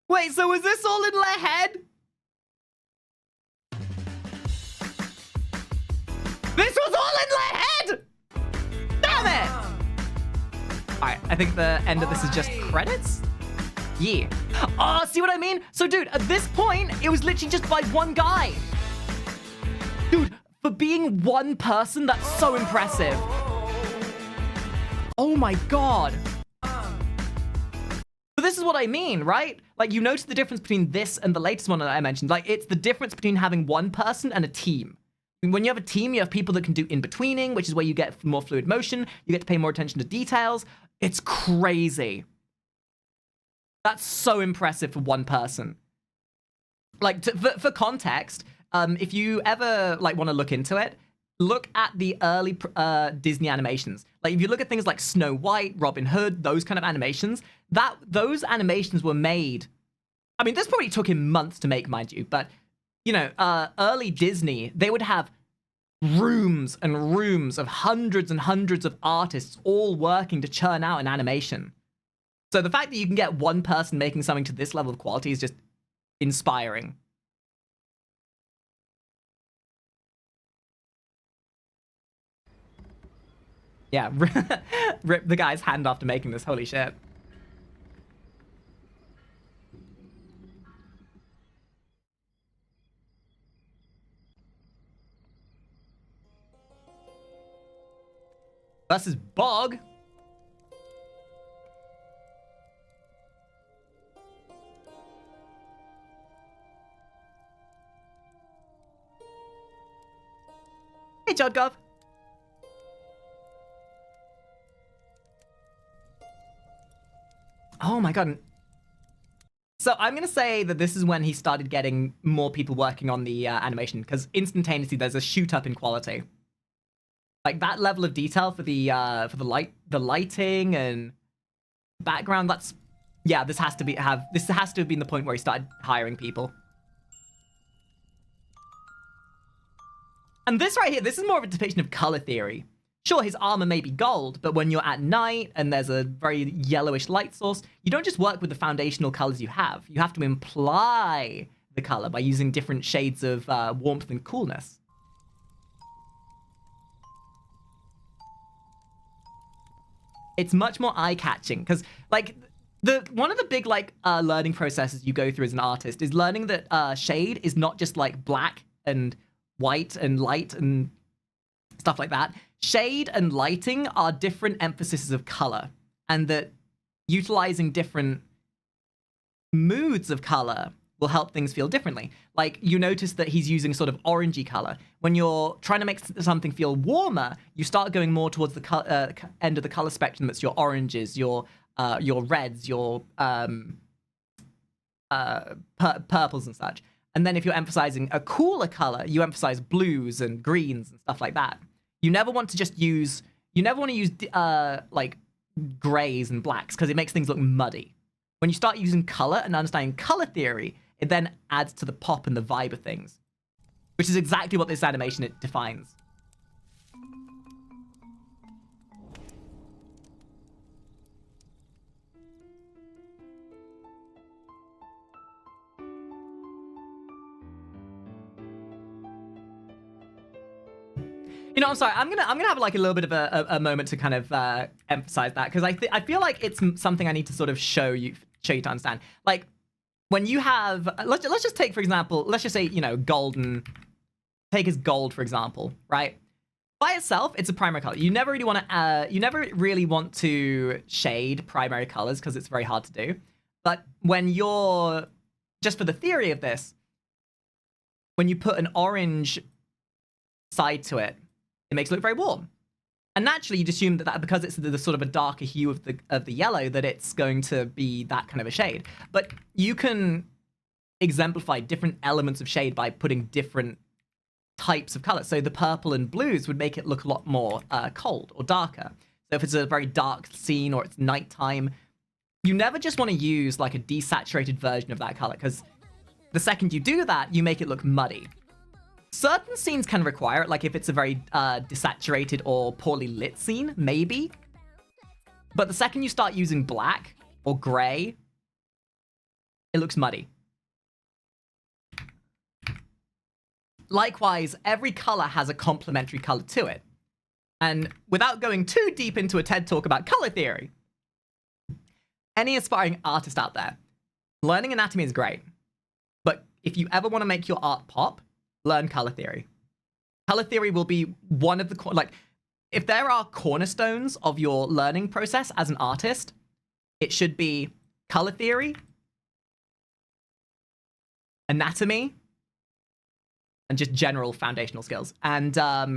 Wait, so was this all in their head? This was all in their head! Damn it! Alright, I think the end of this is just credits? Yeah. Oh, see what I mean? So, dude, at this point, it was literally just by one guy. Dude, for being one person, that's so impressive. Oh my god. But this is what I mean, right? Like, you notice the difference between this and the latest one that I mentioned. Like, it's the difference between having one person and a team. When you have a team, you have people that can do in-betweening, which is where you get more fluid motion. You get to pay more attention to details. It's crazy. That's so impressive for one person. Like, for context, if you ever, like, want to look into it, look at the early Disney animations. Like, if you look at things like Snow White, Robin Hood, those kind of animations, those animations were made... I mean, this probably took him months to make, mind you, but, you know, early Disney, they would have rooms and rooms of hundreds and hundreds of artists all working to churn out an animation. So the fact that you can get one person making something to this level of quality is just inspiring. Yeah, rip the guy's hand after making this, holy shit. Versus Bog. Hey, Jodgov. Oh my god. So I'm going to say that this is when he started getting more people working on the animation, because instantaneously there's a shoot up in quality. Like that level of detail for the lighting and background, that's, yeah, this has to have been the point where he started hiring people. And this right here, this is more of a depiction of color theory. Sure, his armor may be gold, but when you're at night and there's a very yellowish light source, you don't just work with the foundational colors you have. You have to imply the color by using different shades of warmth and coolness. It's much more eye-catching, because, like, one of the big, like, learning processes you go through as an artist is learning that shade is not just, like, black and white and light and stuff like that. Shade and lighting are different emphases of color, and that utilizing different moods of color will help things feel differently. Like, you notice that he's using sort of orangey color. When you're trying to make something feel warmer, you start going more towards the end of the color spectrum. That's your oranges, your reds, your purples and such. And then if you're emphasizing a cooler color, you emphasize blues and greens and stuff like that. You never want to use like grays and blacks, because it makes things look muddy. When you start using color and understanding color theory, it then adds to the pop and the vibe of things, which is exactly what this animation it defines. You know, I'm sorry. I'm gonna have like a little bit of a moment to kind of emphasize that, because I feel like it's something I need to sort of show show you to understand. Like, when you have, let's just take, for example, let's just say, you know, golden, take as gold, for example, right? By itself, it's a primary color. You never really want to shade primary colors because it's very hard to do. But when you're, just for the theory of this, when you put an orange side to it, it makes it look very warm. And naturally, you'd assume that because it's the sort of a darker hue of the yellow, that it's going to be that kind of a shade. But you can exemplify different elements of shade by putting different types of color. So the purple and blues would make it look a lot more cold or darker. So if it's a very dark scene or it's nighttime, you never just want to use like a desaturated version of that color, because the second you do that, you make it look muddy. Certain scenes can require it, like if it's a very desaturated or poorly lit scene, maybe. But the second you start using black or gray, it looks muddy. Likewise, every color has a complementary color to it. And without going too deep into a TED talk about color theory, any aspiring artist out there, learning anatomy is great. But if you ever want to make your art pop, learn color theory. Color theory will be one of the, like, if there are cornerstones of your learning process as an artist, it should be color theory, anatomy, and just general foundational skills. And I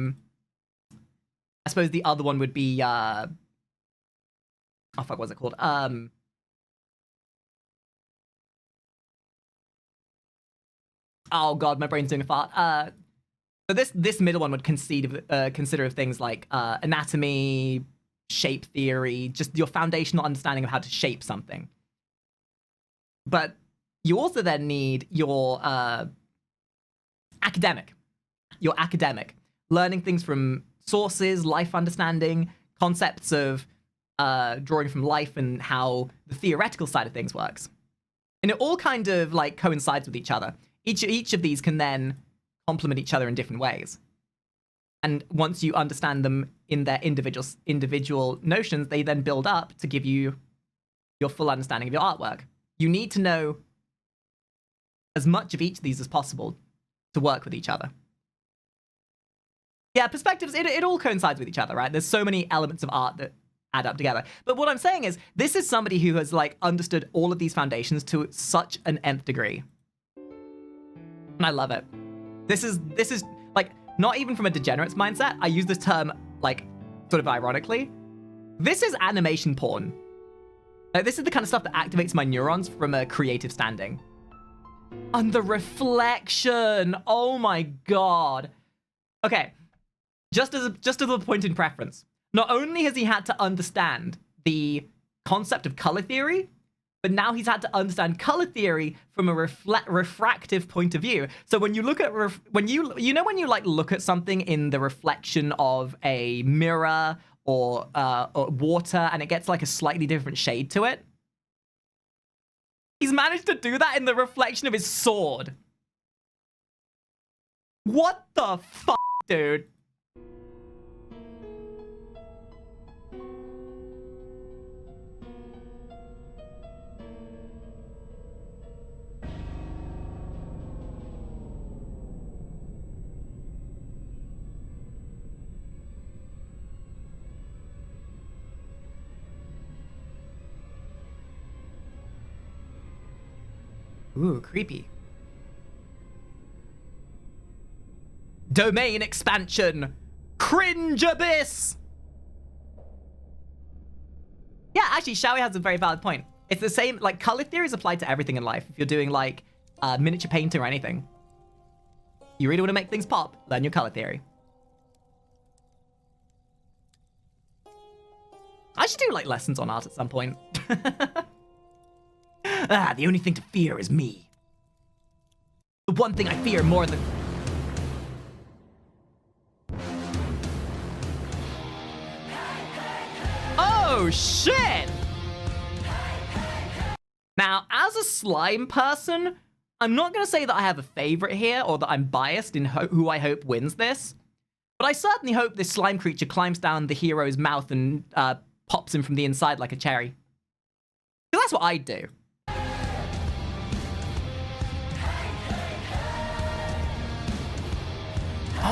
suppose the other one would be, oh fuck, what's it called? Oh god, my brain's doing a fart. So this middle one would consider of things like anatomy, shape theory, just your foundational understanding of how to shape something. But you also then need your academic, learning things from sources, life understanding, concepts of drawing from life and how the theoretical side of things works. And it all kind of like coincides with each other. Each of these can then complement each other in different ways. And once you understand them in their individual notions, they then build up to give you your full understanding of your artwork. You need to know as much of each of these as possible to work with each other. Yeah, perspectives, it all coincides with each other, right? There's so many elements of art that add up together. But what I'm saying is, this is somebody who has like understood all of these foundations to such an nth degree. And I love it. This is like, not even from a degenerate's mindset. I use this term like sort of ironically. This is animation porn. Like, this is the kind of stuff that activates my neurons from a creative standing. And the reflection, oh my god. Okay, just as a point in preference, not only has he had to understand the concept of color theory, but now he's had to understand color theory from a refractive point of view. So when you look at when you like look at something in the reflection of a mirror or water, and it gets like a slightly different shade to it. He's managed to do that in the reflection of his sword. What the fuck, dude? Ooh, creepy. Domain expansion. Cringe abyss. Yeah, actually, Shawi has a very valid point. It's the same, like, color theory is applied to everything in life. If you're doing, like, miniature painting or anything. You really want to make things pop, learn your color theory. I should do, like, lessons on art at some point. The only thing to fear is me. The one thing I fear more than... Oh, shit! Now, as a slime person, I'm not going to say that I have a favorite here or that I'm biased in who I hope wins this, but I certainly hope this slime creature climbs down the hero's mouth and pops him from the inside like a cherry. 'Cause that's what I'd do.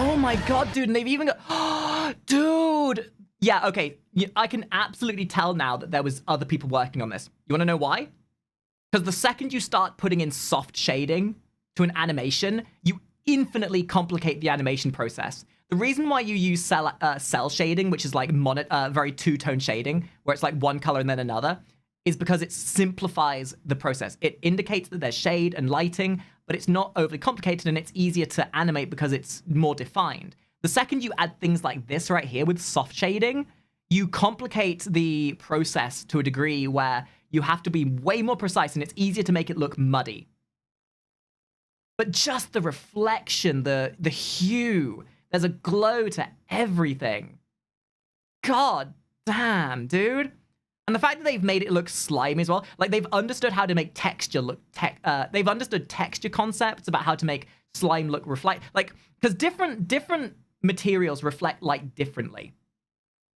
Oh my god, dude, and they've even got... Dude! Yeah, okay, I can absolutely tell now that there was other people working on this. You want to know why? Because the second you start putting in soft shading to an animation, you infinitely complicate the animation process. The reason why you use cell shading, which is like very two-tone shading, where it's like one color and then another, is because it simplifies the process. It indicates that there's shade and lighting, but it's not overly complicated and it's easier to animate because it's more defined. The second you add things like this right here with soft shading, you complicate the process to a degree where you have to be way more precise and it's easier to make it look muddy. But just the reflection, the hue, there's a glow to everything. God damn, dude. And the fact that they've made it look slimy as well, like they've understood how to make texture look, they've understood texture concepts about how to make slime look reflect, like, because different materials reflect light differently.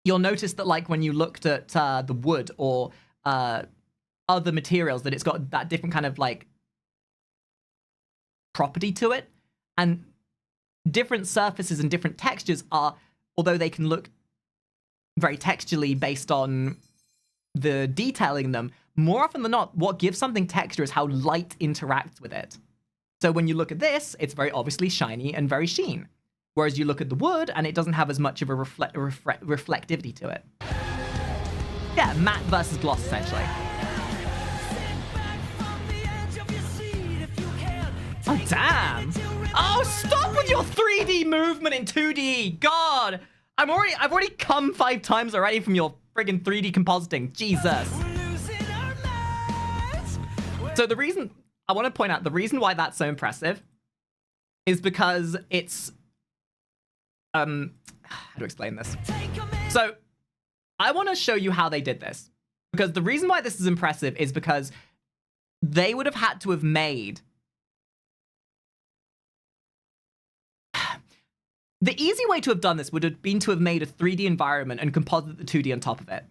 You'll notice that like when you looked at the wood or other materials that it's got that different kind of like property to it, and different surfaces and different textures are, although they can look very texturally based on the detailing in them, more often than not, what gives something texture is how light interacts with it. So when you look at this, it's very obviously shiny and very sheen. Whereas you look at the wood and it doesn't have as much of a reflectivity to it. Yeah, matte versus gloss, essentially. Oh, damn. Oh, stop with your 3D movement in 2D. God, I've already come 5 times already from your friggin' 3D compositing. Jesus. So the reason, I want to point out, the reason why that's so impressive is because it's, how to explain this? So I want to show you how they did this. Because the reason why this is impressive is because they would have had to have made... The easy way to have done this would have been to have made a 3D environment and composite the 2D on top of it.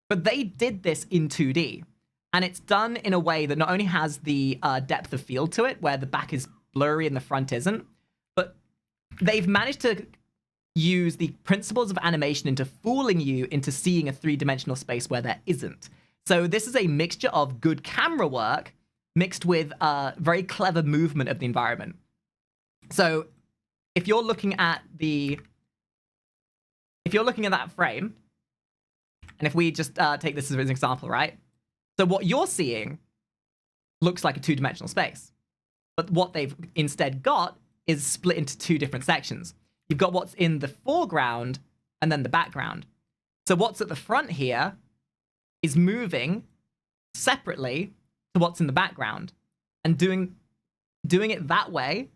But they did this in 2D. And it's done in a way that not only has the depth of field to it, where the back is blurry and the front isn't, but they've managed to use the principles of animation into fooling you into seeing a 3-dimensional space where there isn't. So this is a mixture of good camera work mixed with very clever movement of the environment. So if you're looking at that frame, and if we just take this as an example, right? So what you're seeing looks like a 2-dimensional space. But what they've instead got is split into 2 different sections. You've got what's in the foreground and then the background. So what's at the front here is moving separately to what's in the background. And doing it that way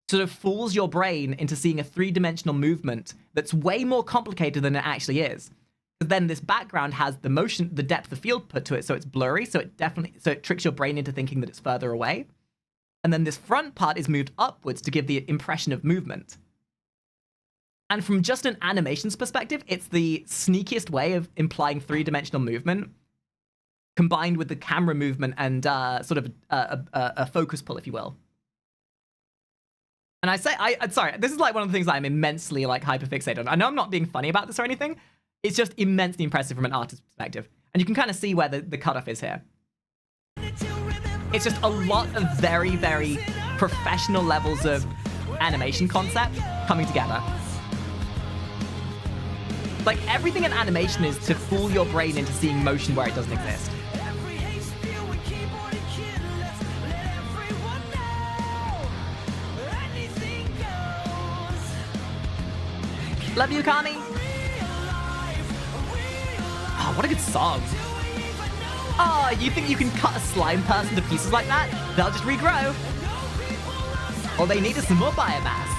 sort of fools your brain into seeing a 3-dimensional movement that's way more complicated than it actually is. Because then this background has the motion, the depth of field put to it, so it's blurry, so it tricks your brain into thinking that it's further away. And then this front part is moved upwards to give the impression of movement. And from just an animations perspective, it's the sneakiest way of implying 3-dimensional movement, combined with the camera movement and sort of a focus pull, if you will. And I'm sorry, this is like one of the things that I'm immensely like hyperfixated on. I know I'm not being funny about this or anything. It's just immensely impressive from an artist's perspective. And you can kind of see where the cutoff is here. It's just a lot of very, very professional levels of animation concept coming together. Like, everything in animation is to fool your brain into seeing motion where it doesn't exist. Love you, Kami. Oh, what a good song. Oh, you think you can cut a slime person to pieces like that? They'll just regrow. All they need is some more biomass.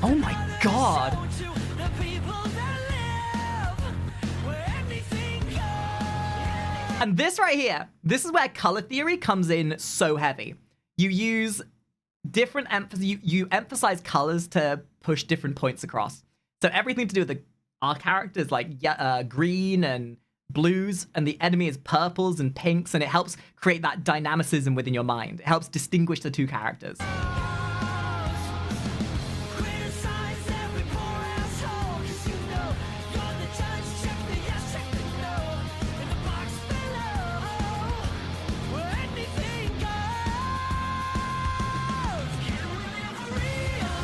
Oh my god. And this right here, this is where color theory comes in so heavy. You use different emphasis. You emphasize colors to push different points across. So everything to do with our characters, like green and blues, and the enemy is purples and pinks, and it helps create that dynamicism within your mind. It helps distinguish the two characters.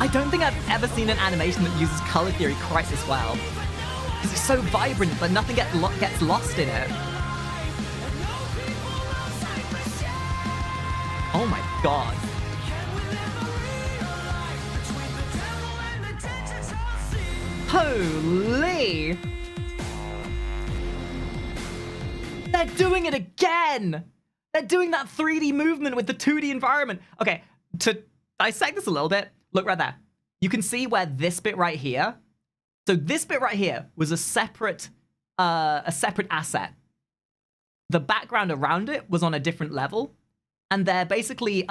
I don't think I've ever seen an animation that uses color theory quite this well. Because it's so vibrant, but nothing gets lost in it. Oh my god. Holy! They're doing it again! They're doing that 3D movement with the 2D environment. Okay, to dissect this a little bit, look right there. You can see where this bit right here. So this bit right here was a separate asset. The background around it was on a different level, and they're basically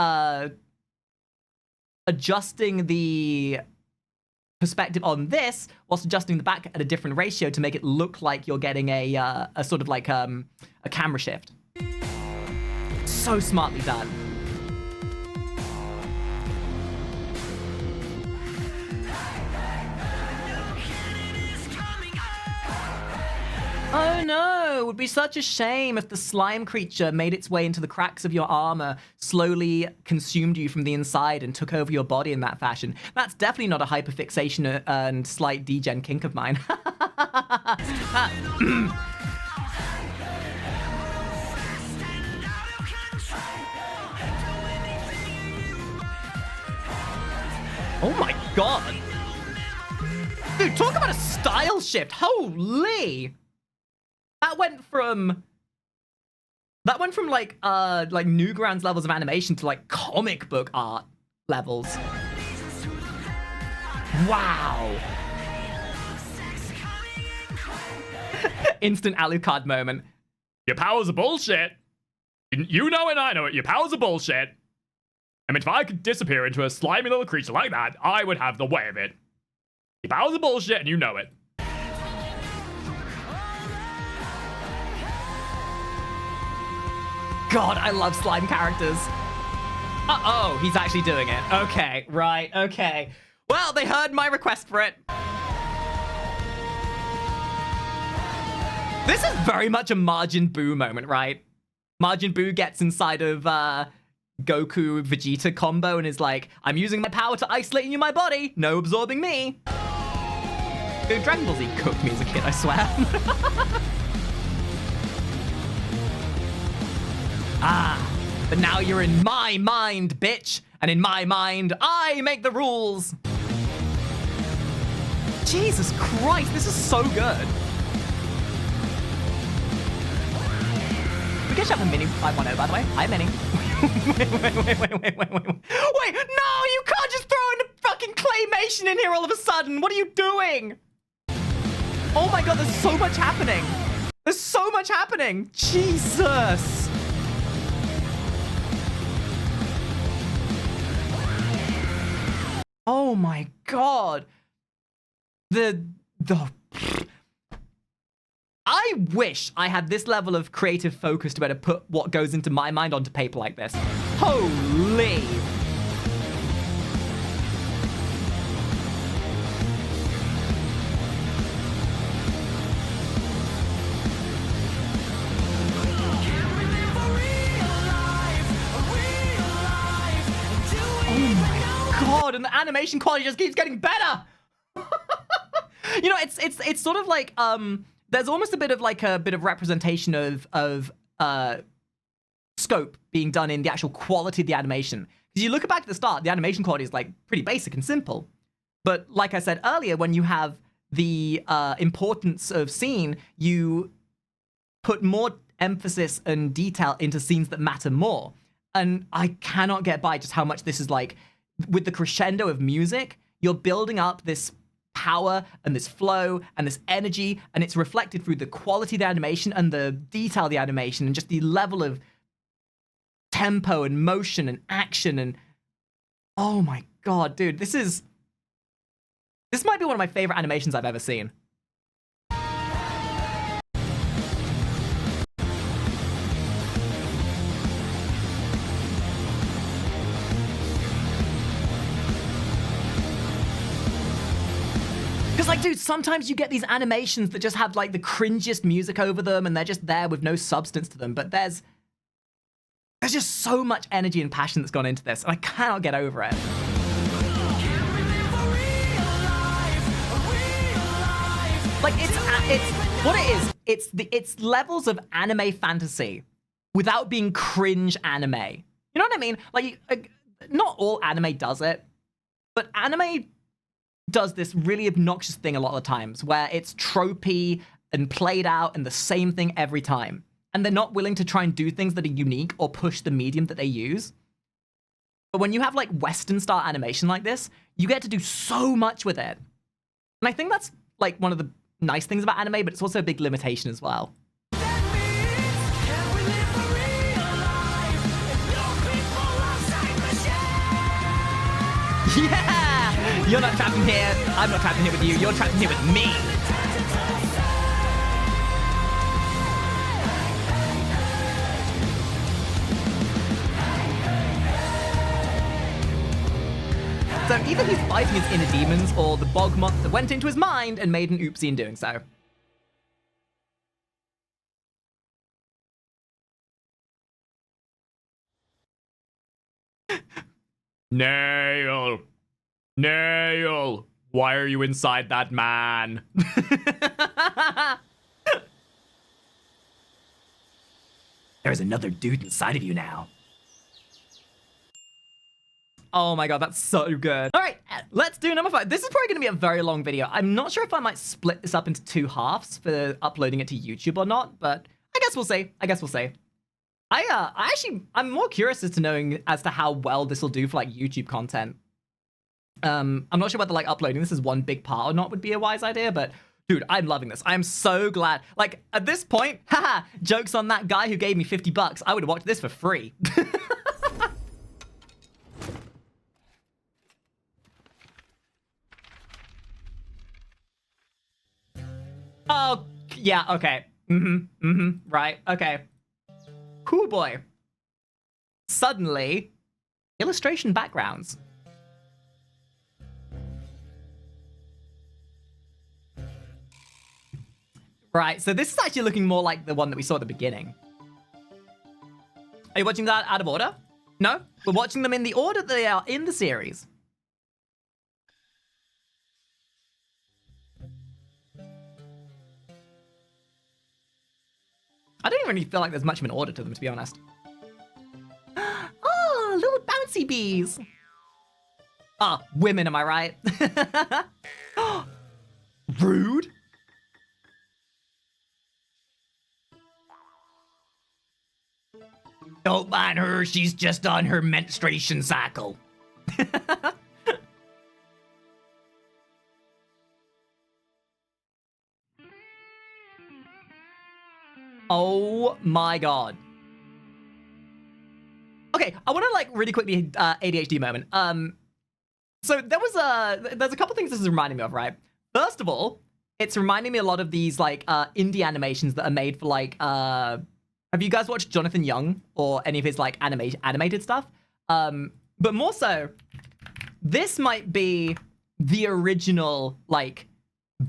adjusting the perspective on this whilst adjusting the back at a different ratio to make it look like you're getting a sort of like a camera shift. So smartly done. Oh no, it would be such a shame if the slime creature made its way into the cracks of your armor, slowly consumed you from the inside and took over your body in that fashion. That's definitely not a hyperfixation and slight degen kink of mine. Oh my god. Dude, talk about a style shift. Holy. That went from like Newgrounds levels of animation to like comic book art levels. Wow. Instant Alucard moment. Your powers are bullshit. You know it, I know it. Your powers are bullshit. I mean, if I could disappear into a slimy little creature like that, I would have the way of it. Your powers are bullshit and you know it. God, I love slime characters. Uh-oh, he's actually doing it. Okay, right, okay. Well, they heard my request for it. This is very much a Majin Buu moment, right? Majin Buu gets inside of Goku-Vegeta combo and is like, I'm using my power to isolate you in my body. No absorbing me. Dude, Dragon Ball Z cooked me as a kid, I swear. Ah, but now you're in my mind, bitch. And in my mind, I make the rules. Jesus Christ, this is so good. We can have a Mini 510, by the way. Hi, Mini. Wait, no, you can't just throw in a fucking claymation in here all of a sudden. What are you doing? Oh my god, there's so much happening. There's so much happening. Jesus. Oh my god. I wish I had this level of creative focus to be able to put what goes into my mind onto paper like this. Holy. God, and the animation quality just keeps getting better. You know, it's sort of like there's almost a bit of representation of scope being done in the actual quality of the animation. Because you look back at the start, the animation quality is like pretty basic and simple. But like I said earlier, when you have the importance of scene, you put more emphasis and detail into scenes that matter more. And I cannot get by just how much this is like, with the crescendo of music, you're building up this power and this flow and this energy, and it's reflected through the quality of the animation and the detail of the animation and just the level of tempo and motion and action. And Oh my god, dude, this might be one of my favorite animations I've ever seen. Because, like, dude, sometimes you get these animations that just have, like, the cringiest music over them, and they're just there with no substance to them, but there's just so much energy and passion that's gone into this, and I cannot get over it. Like, it's what it is. It's levels of anime fantasy without being cringe anime. You know what I mean? Like, not all anime does it, but anime does this really obnoxious thing a lot of the times where it's tropey and played out and the same thing every time. And they're not willing to try and do things that are unique or push the medium that they use. But when you have like Western style animation like this, you get to do so much with it. And I think that's like one of the nice things about anime, but it's also a big limitation as well. Yeah! You're not trapped in here. I'm not trapped in here with you. You're trapped in here with me. So either he's fighting his inner demons, or the bog monster went into his mind and made an oopsie in doing so. Nail! Nail! Why are you inside that man? There's another dude inside of you now. Oh my god, that's so good. All right, let's do number 5. This is probably going to be a very long video. I'm not sure if I might split this up into 2 halves for uploading it to YouTube or not, but I guess we'll see. I'm more curious as to how well this will do for like YouTube content. I'm not sure whether like uploading this as one big part or not would be a wise idea, but dude, I'm loving this. I'm so glad. Like at this point, haha, jokes on that guy who gave me $50. I would have watched this for free. Oh, yeah, okay. Right, okay. Cool boy. Suddenly, illustration backgrounds. Right, so this is actually looking more like the one that we saw at the beginning. Are you watching that out of order? No? We're watching them in the order they are in the series. I don't even really feel like there's much of an order to them, to be honest. Oh, little bouncy bees. Ah, women, am I right? Rude. Don't mind her, she's just on her menstruation cycle. Oh my god. Okay, I want to like really quickly ADHD moment. So there's a couple things this is reminding me of, right? First of all, it's reminding me a lot of these like indie animations that are made for like have you guys watched Jonathan Young or any of his like animated stuff? But more so, this might be the original like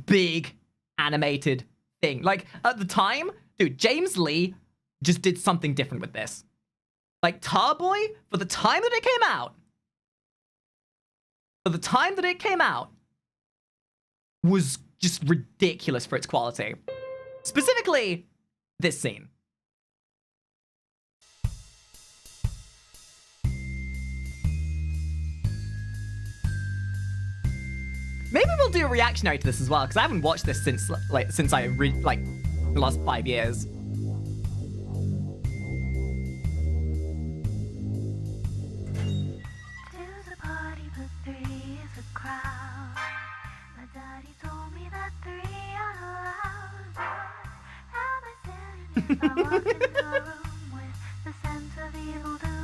big animated thing. Like at the time, dude, James Lee just did something different with this. Like Tarboy, for the time that it came out, was just ridiculous for its quality. Specifically, this scene. Maybe we'll do a reactionary to this as well, because I haven't watched this since the last 5 years.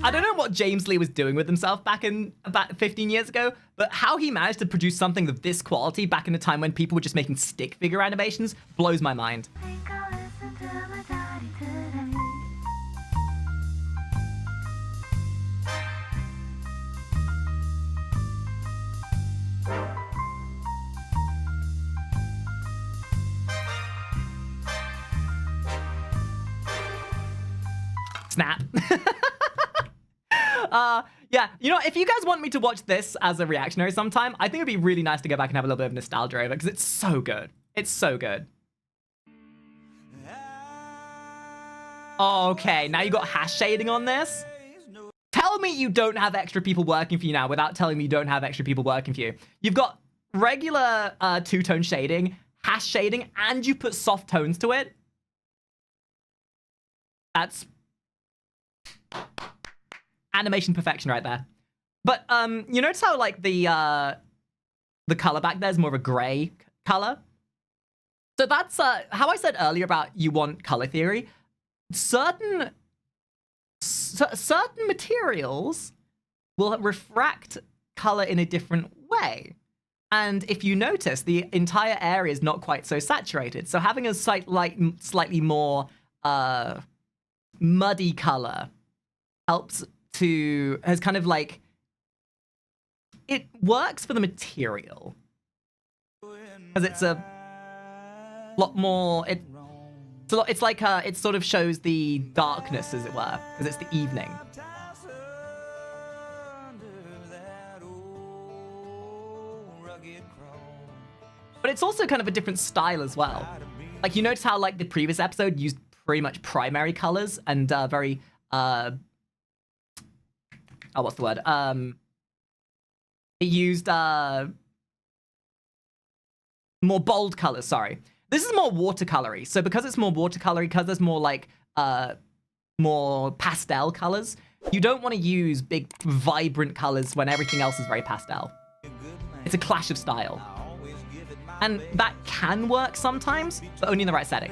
I don't know what James Lee was doing with himself back in about 15 years ago, but how he managed to produce something of this quality back in a time when people were just making stick figure animations blows my mind. Snap. Yeah, you know, if you guys want me to watch this as a reactionary sometime, I think it'd be really nice to go back and have a little bit of nostalgia over it, because it's so good. It's so good. Okay, now you got hash shading on this? Tell me you don't have extra people working for you now without telling me you don't have extra people working for you. You've got regular two-tone shading, hash shading, and you put soft tones to it. That's animation perfection right there. But you notice how like the color back there is more of a gray color? So that's how I said earlier about you want color theory. Certain materials will refract color in a different way. And if you notice, the entire area is not quite so saturated. So having a slightly more muddy color has kind of like, it works for the material. Because it's a lot more, it's like, it sort of shows the darkness, as it were, because it's the evening. But it's also kind of a different style as well. Like, you notice how, like, the previous episode used pretty much primary colors and very, what's the word? It used more bold colors, sorry. This is more watercolory. So because it's more watercolory, because there's more like more pastel colors, you don't want to use big vibrant colors when everything else is very pastel. It's a clash of style. And that can work sometimes, but only in the right setting.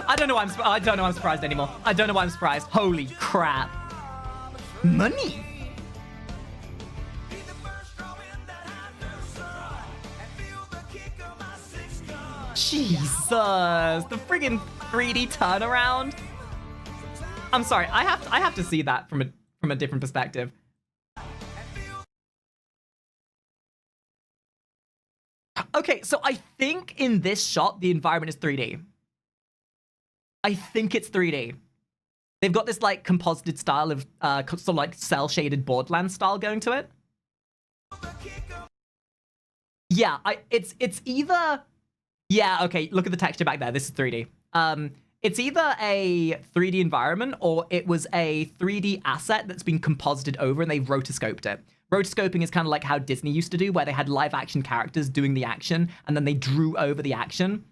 I don't know why I'm surprised anymore. I don't know why I'm surprised. Holy crap. Money. Jesus, the friggin' 3D turnaround. I'm sorry, I have to see that from a different perspective. Okay, so I think in this shot the environment is 3D. I think it's 3D. They've got this like composited style of sort of like cell shaded Borderlands style going to it. Yeah, it's either, yeah, okay, look at the texture back there. This is 3D. It's either a 3D environment or it was a 3D asset that's been composited over and they've rotoscoped it. Rotoscoping is kind of like how Disney used to do, where they had live action characters doing the action and then they drew over the action.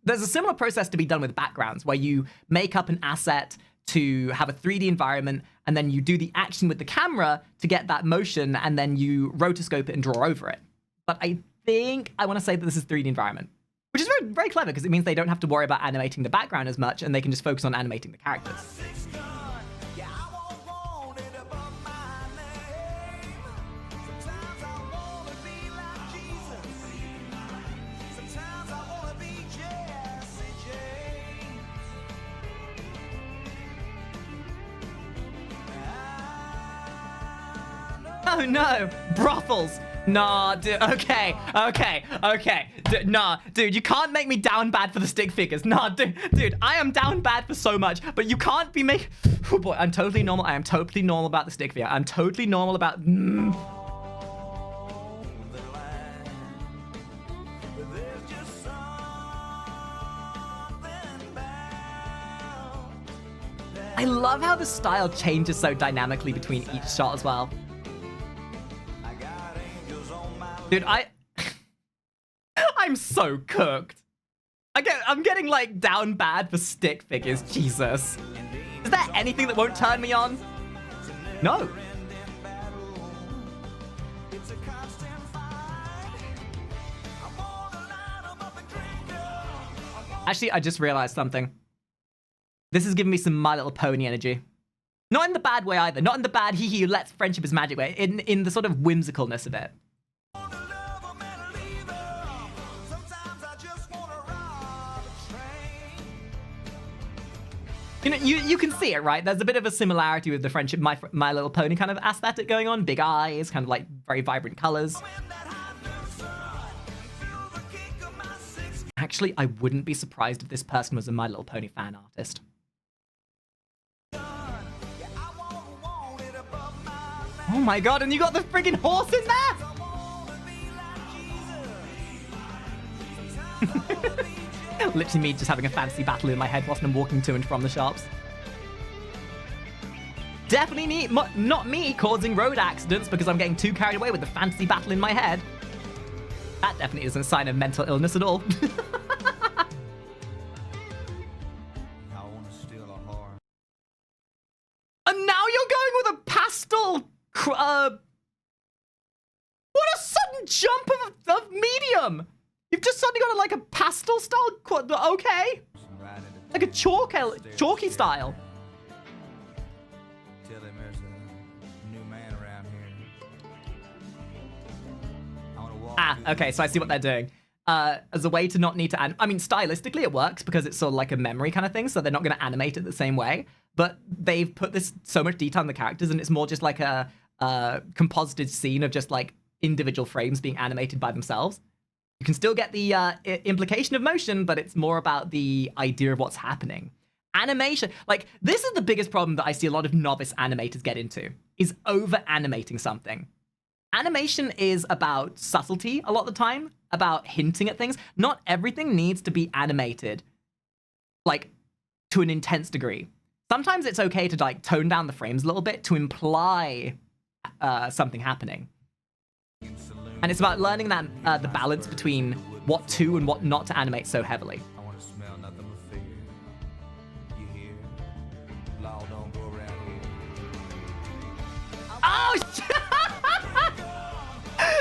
There's a similar process to be done with backgrounds, where you make up an asset to have a 3D environment, and then you do the action with the camera to get that motion, and then you rotoscope it and draw over it. But I think I want to say that this is 3D environment, which is very, very clever, because it means they don't have to worry about animating the background as much, and they can just focus on animating the characters. Oh no, brothels. Nah, dude, okay. Nah, dude, you can't make me down bad for the stick figures. Nah, dude, I am down bad for so much, but you can't be oh boy, I'm totally normal. I am totally normal about the stick figure. I'm totally normal about, I love how the style changes so dynamically between each shot as well. Dude, I'm so cooked. I'm getting like down bad for stick figures. Jesus. Is there anything that won't turn me on? No. Actually, I just realized something. This is giving me some My Little Pony energy. Not in the bad way either. Not in the bad hee hee, let's friendship is magic way. In the sort of whimsicalness of it. You know, you can see it, right? There's a bit of a similarity with the friendship My Little Pony kind of aesthetic going on. Big eyes, kind of like very vibrant colors. Actually, I wouldn't be surprised if this person was a My Little Pony fan artist. Oh my god, and you got the friggin' horse in there? Literally me just having a fantasy battle in my head whilst I'm walking to and from the shops. Definitely not me causing road accidents because I'm getting too carried away with the fantasy battle in my head. That definitely isn't a sign of mental illness at all. And now you're going with a pastel... what a sudden jump of medium! You've just suddenly got like a pastel style... Okay. Like a chalky style. Tell him there's a new man around here. Ah, okay, so I see what they're doing. As a way to not need to... I mean, stylistically it works because it's sort of like a memory kind of thing, so they're not going to animate it the same way. But they've put this so much detail in the characters, and it's more just like a composited scene of just like individual frames being animated by themselves. You can still get the implication of motion, but it's more about the idea of what's happening. Animation, like, this is the biggest problem that I see a lot of novice animators get into, is over-animating something. Animation is about subtlety a lot of the time, about hinting at things. Not everything needs to be animated, like, to an intense degree. Sometimes it's okay to, like, tone down the frames a little bit to imply something happening. And it's about learning that the balance between what to and what not to animate so heavily. I want to smell nothing but fear. You hear? Law don't go around here. Oh,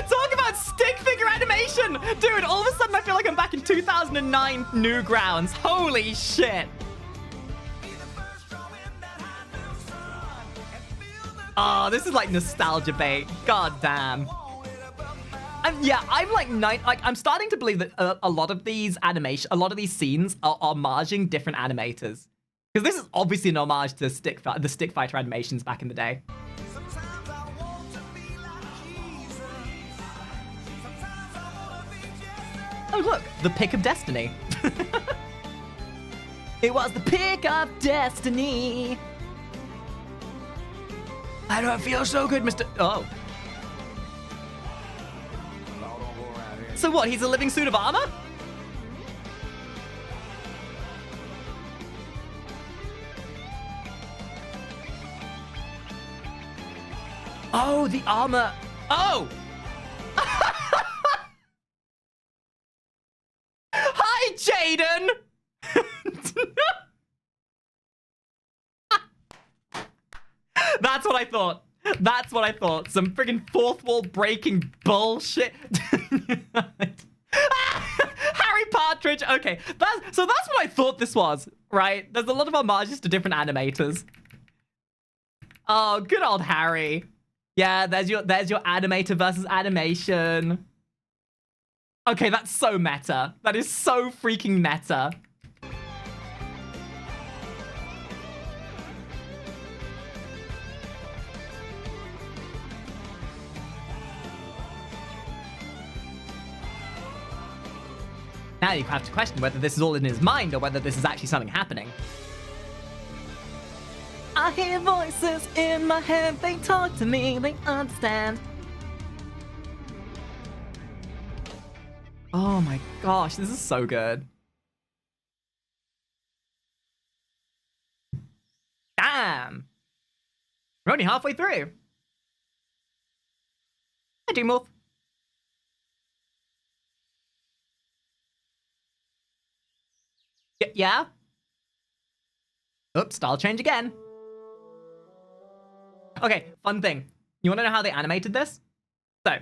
talk about stick figure animation! Dude, all of a sudden I feel like I'm back in 2009 Newgrounds. Holy shit. Oh, this is like nostalgia bait. God damn. I'm starting to believe that a lot of these scenes are homaging different animators. Because this is obviously an homage to the stick fighter animations back in the day. Oh look, the pick of destiny. It was the pick of destiny. I don't feel so good, Mr. Oh. So what, he's a living suit of armor? Oh, the armor. Oh! Hi, Jaden! That's what I thought. That's what I thought. Some friggin' fourth wall breaking bullshit. Harry Partridge. Okay, that's what I thought this was, right? There's a lot of homages to different animators. Oh, good old Harry. Yeah, there's your animator versus animation. Okay, that's so meta. That is so freaking meta. Now you have to question whether this is all in his mind or whether this is actually something happening. I hear voices in my head, they talk to me, they understand. Oh my gosh, this is so good. Damn! We're only halfway through. I do move. Yeah? Oops, style change again. Okay, fun thing. You want to know how they animated this? So,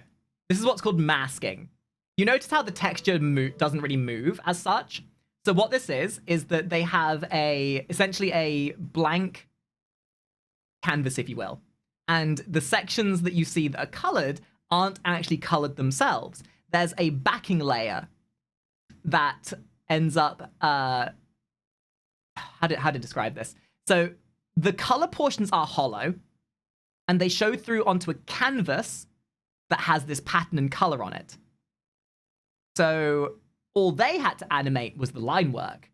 this is what's called masking. You notice how the texture doesn't really move as such? So what this is that they have essentially a blank canvas, if you will. And the sections that you see that are colored aren't actually colored themselves. There's a backing layer that ends up, how to describe this? So the color portions are hollow, and they show through onto a canvas that has this pattern and color on it. So all they had to animate was the line work,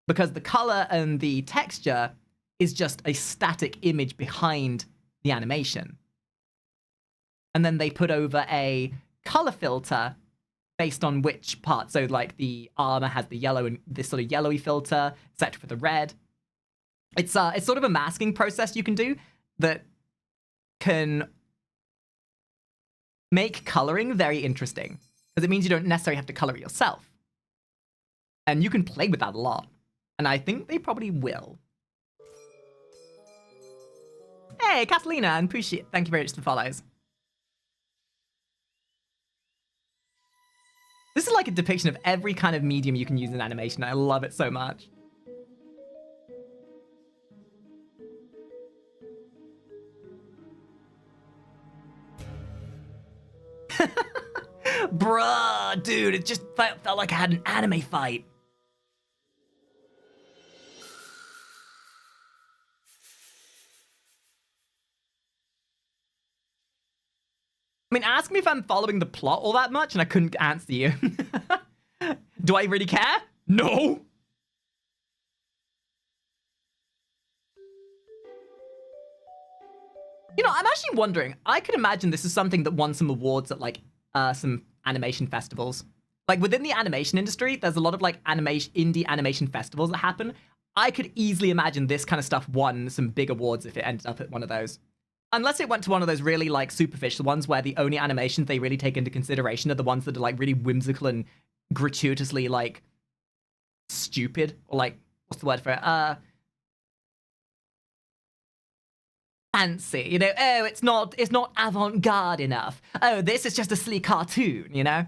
because the color and the texture is just a static image behind the animation. And then they put over a color filter based on which part. So like the armor has the yellow and this sort of yellowy filter, etc. for the red. It's sort of a masking process you can do that can make coloring very interesting, because it means you don't necessarily have to color it yourself. And you can play with that a lot. And I think they probably will. Hey, Catalina and Pushi, thank you very much for the follows. This is like a depiction of every kind of medium you can use in animation. I love it so much. Bruh, dude, it just felt like I had an anime fight. I mean, ask me if I'm following the plot all that much, and I couldn't answer you. Do I really care? No! You know, I'm actually wondering, I could imagine this is something that won some awards at, like, some animation festivals. Like, within the animation industry, there's a lot of, like, indie animation festivals that happen. I could easily imagine this kind of stuff won some big awards if it ended up at one of those. Unless it went to one of those really, like, superficial ones where the only animations they really take into consideration are the ones that are, like, really whimsical and gratuitously, like, stupid. Or, like, what's the word for it? Fancy, you know? Oh, it's not avant-garde enough. Oh, this is just a silly cartoon, you know?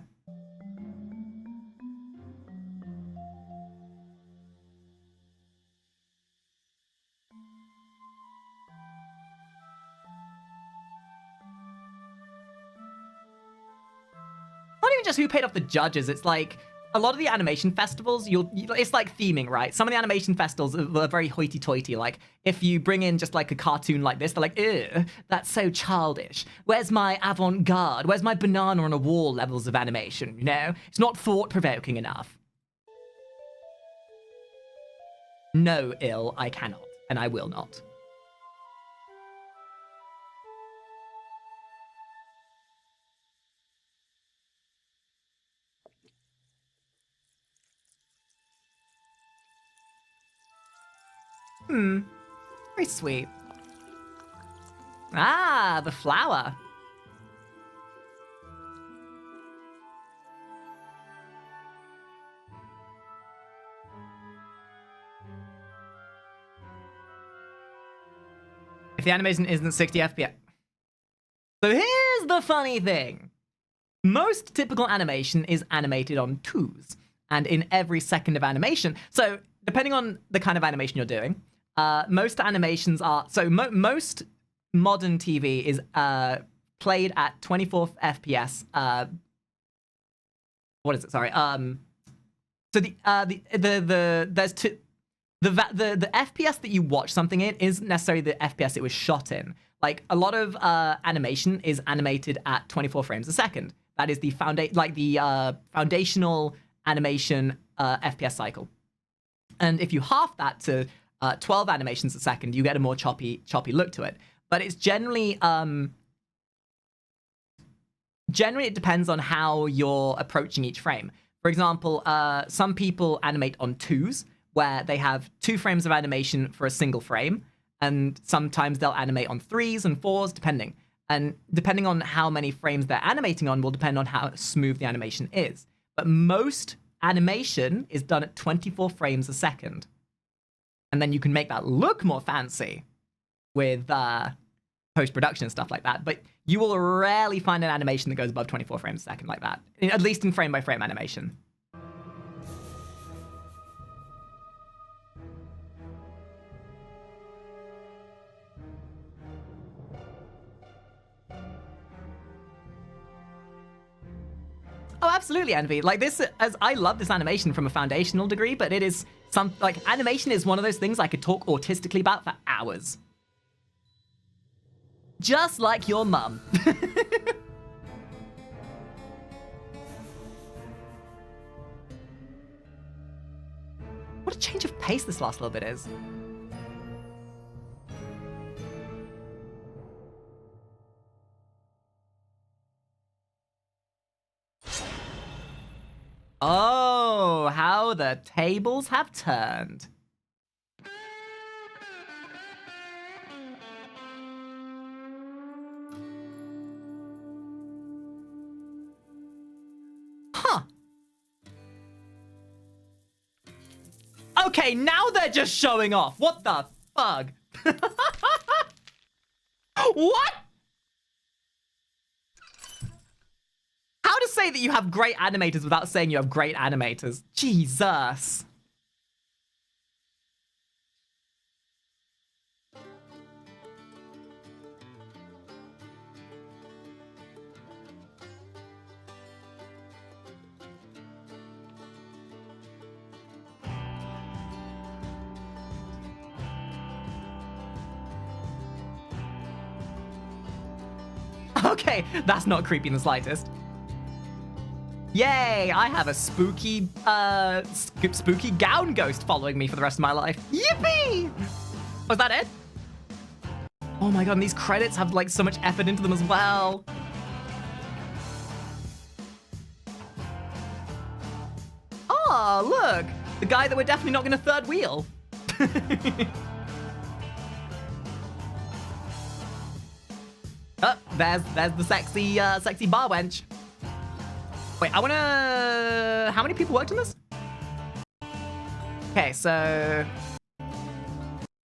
Not even just who paid off the judges, it's like a lot of the animation festivals, it's like theming, right? Some of the animation festivals are very hoity-toity. Like, if you bring in just like a cartoon like this, they're like, ew, that's so childish. Where's my avant-garde? Where's my banana on a wall levels of animation, you know? It's not thought-provoking enough. No, ill, I cannot, and I will not. Very sweet. Ah, the flower. If the animation isn't 60 FPS. So here's the funny thing. Most typical animation is animated on 2s. And in every second of animation, so depending on the kind of animation you're doing, most animations are... So most modern TV is played at 24 FPS. What is it? Sorry. So there's two... The FPS that you watch something in isn't necessarily the FPS it was shot in. Like, a lot of animation is animated at 24 frames a second. That is the foundational animation FPS cycle. And if you half that to 12 animations a second, you get a more choppy look to it. But it's generally it depends on how you're approaching each frame. For example, some people animate on 2s, where they have 2 frames of animation for a single frame, and sometimes they'll animate on 3s and 4s, depending. And depending on how many frames they're animating on will depend on how smooth the animation is. But most animation is done at 24 frames a second. And then you can make that look more fancy with post-production and stuff like that. But you will rarely find an animation that goes above 24 frames a second like that, at least in frame-by-frame animation. absolutely, Envy. Like this, as I love this animation from a foundational degree, but it is like animation is one of those things I could talk autistically about for hours. Just like your mum. What a change of pace this last little bit is. Oh, how the tables have turned. Huh. Okay, now they're just showing off. What the fuck? What? How to say that you have great animators without saying you have great animators? Jesus. Okay, that's not creepy in the slightest. Yay, I have a spooky, spooky gown ghost following me for the rest of my life. Yippee! Was that it? Oh my god, and these credits have like so much effort into them as well. Oh, look! The guy that we're definitely not gonna third wheel. Oh, there's the sexy, sexy bar wench. Wait, I wanna... How many people worked on this? Okay, so...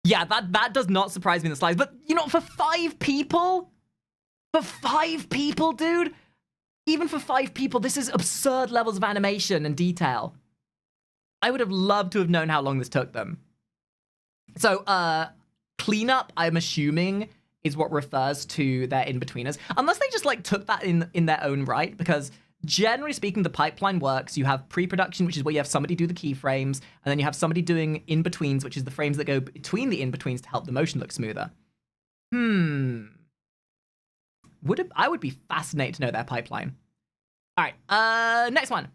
Yeah, that does not surprise me in the slides, but, you know, for 5 people? For 5 people, dude? Even for 5 people, this is absurd levels of animation and detail. I would have loved to have known how long this took them. So, cleanup, I'm assuming, is what refers to their in-betweeners. Unless they just, like, took that in their own right, because... Generally speaking, the pipeline works. You have pre-production, which is where you have somebody do the keyframes, and then you have somebody doing in-betweens, which is the frames that go between the in-betweens to help the motion look smoother. I would be fascinated to know their pipeline. All right, next one.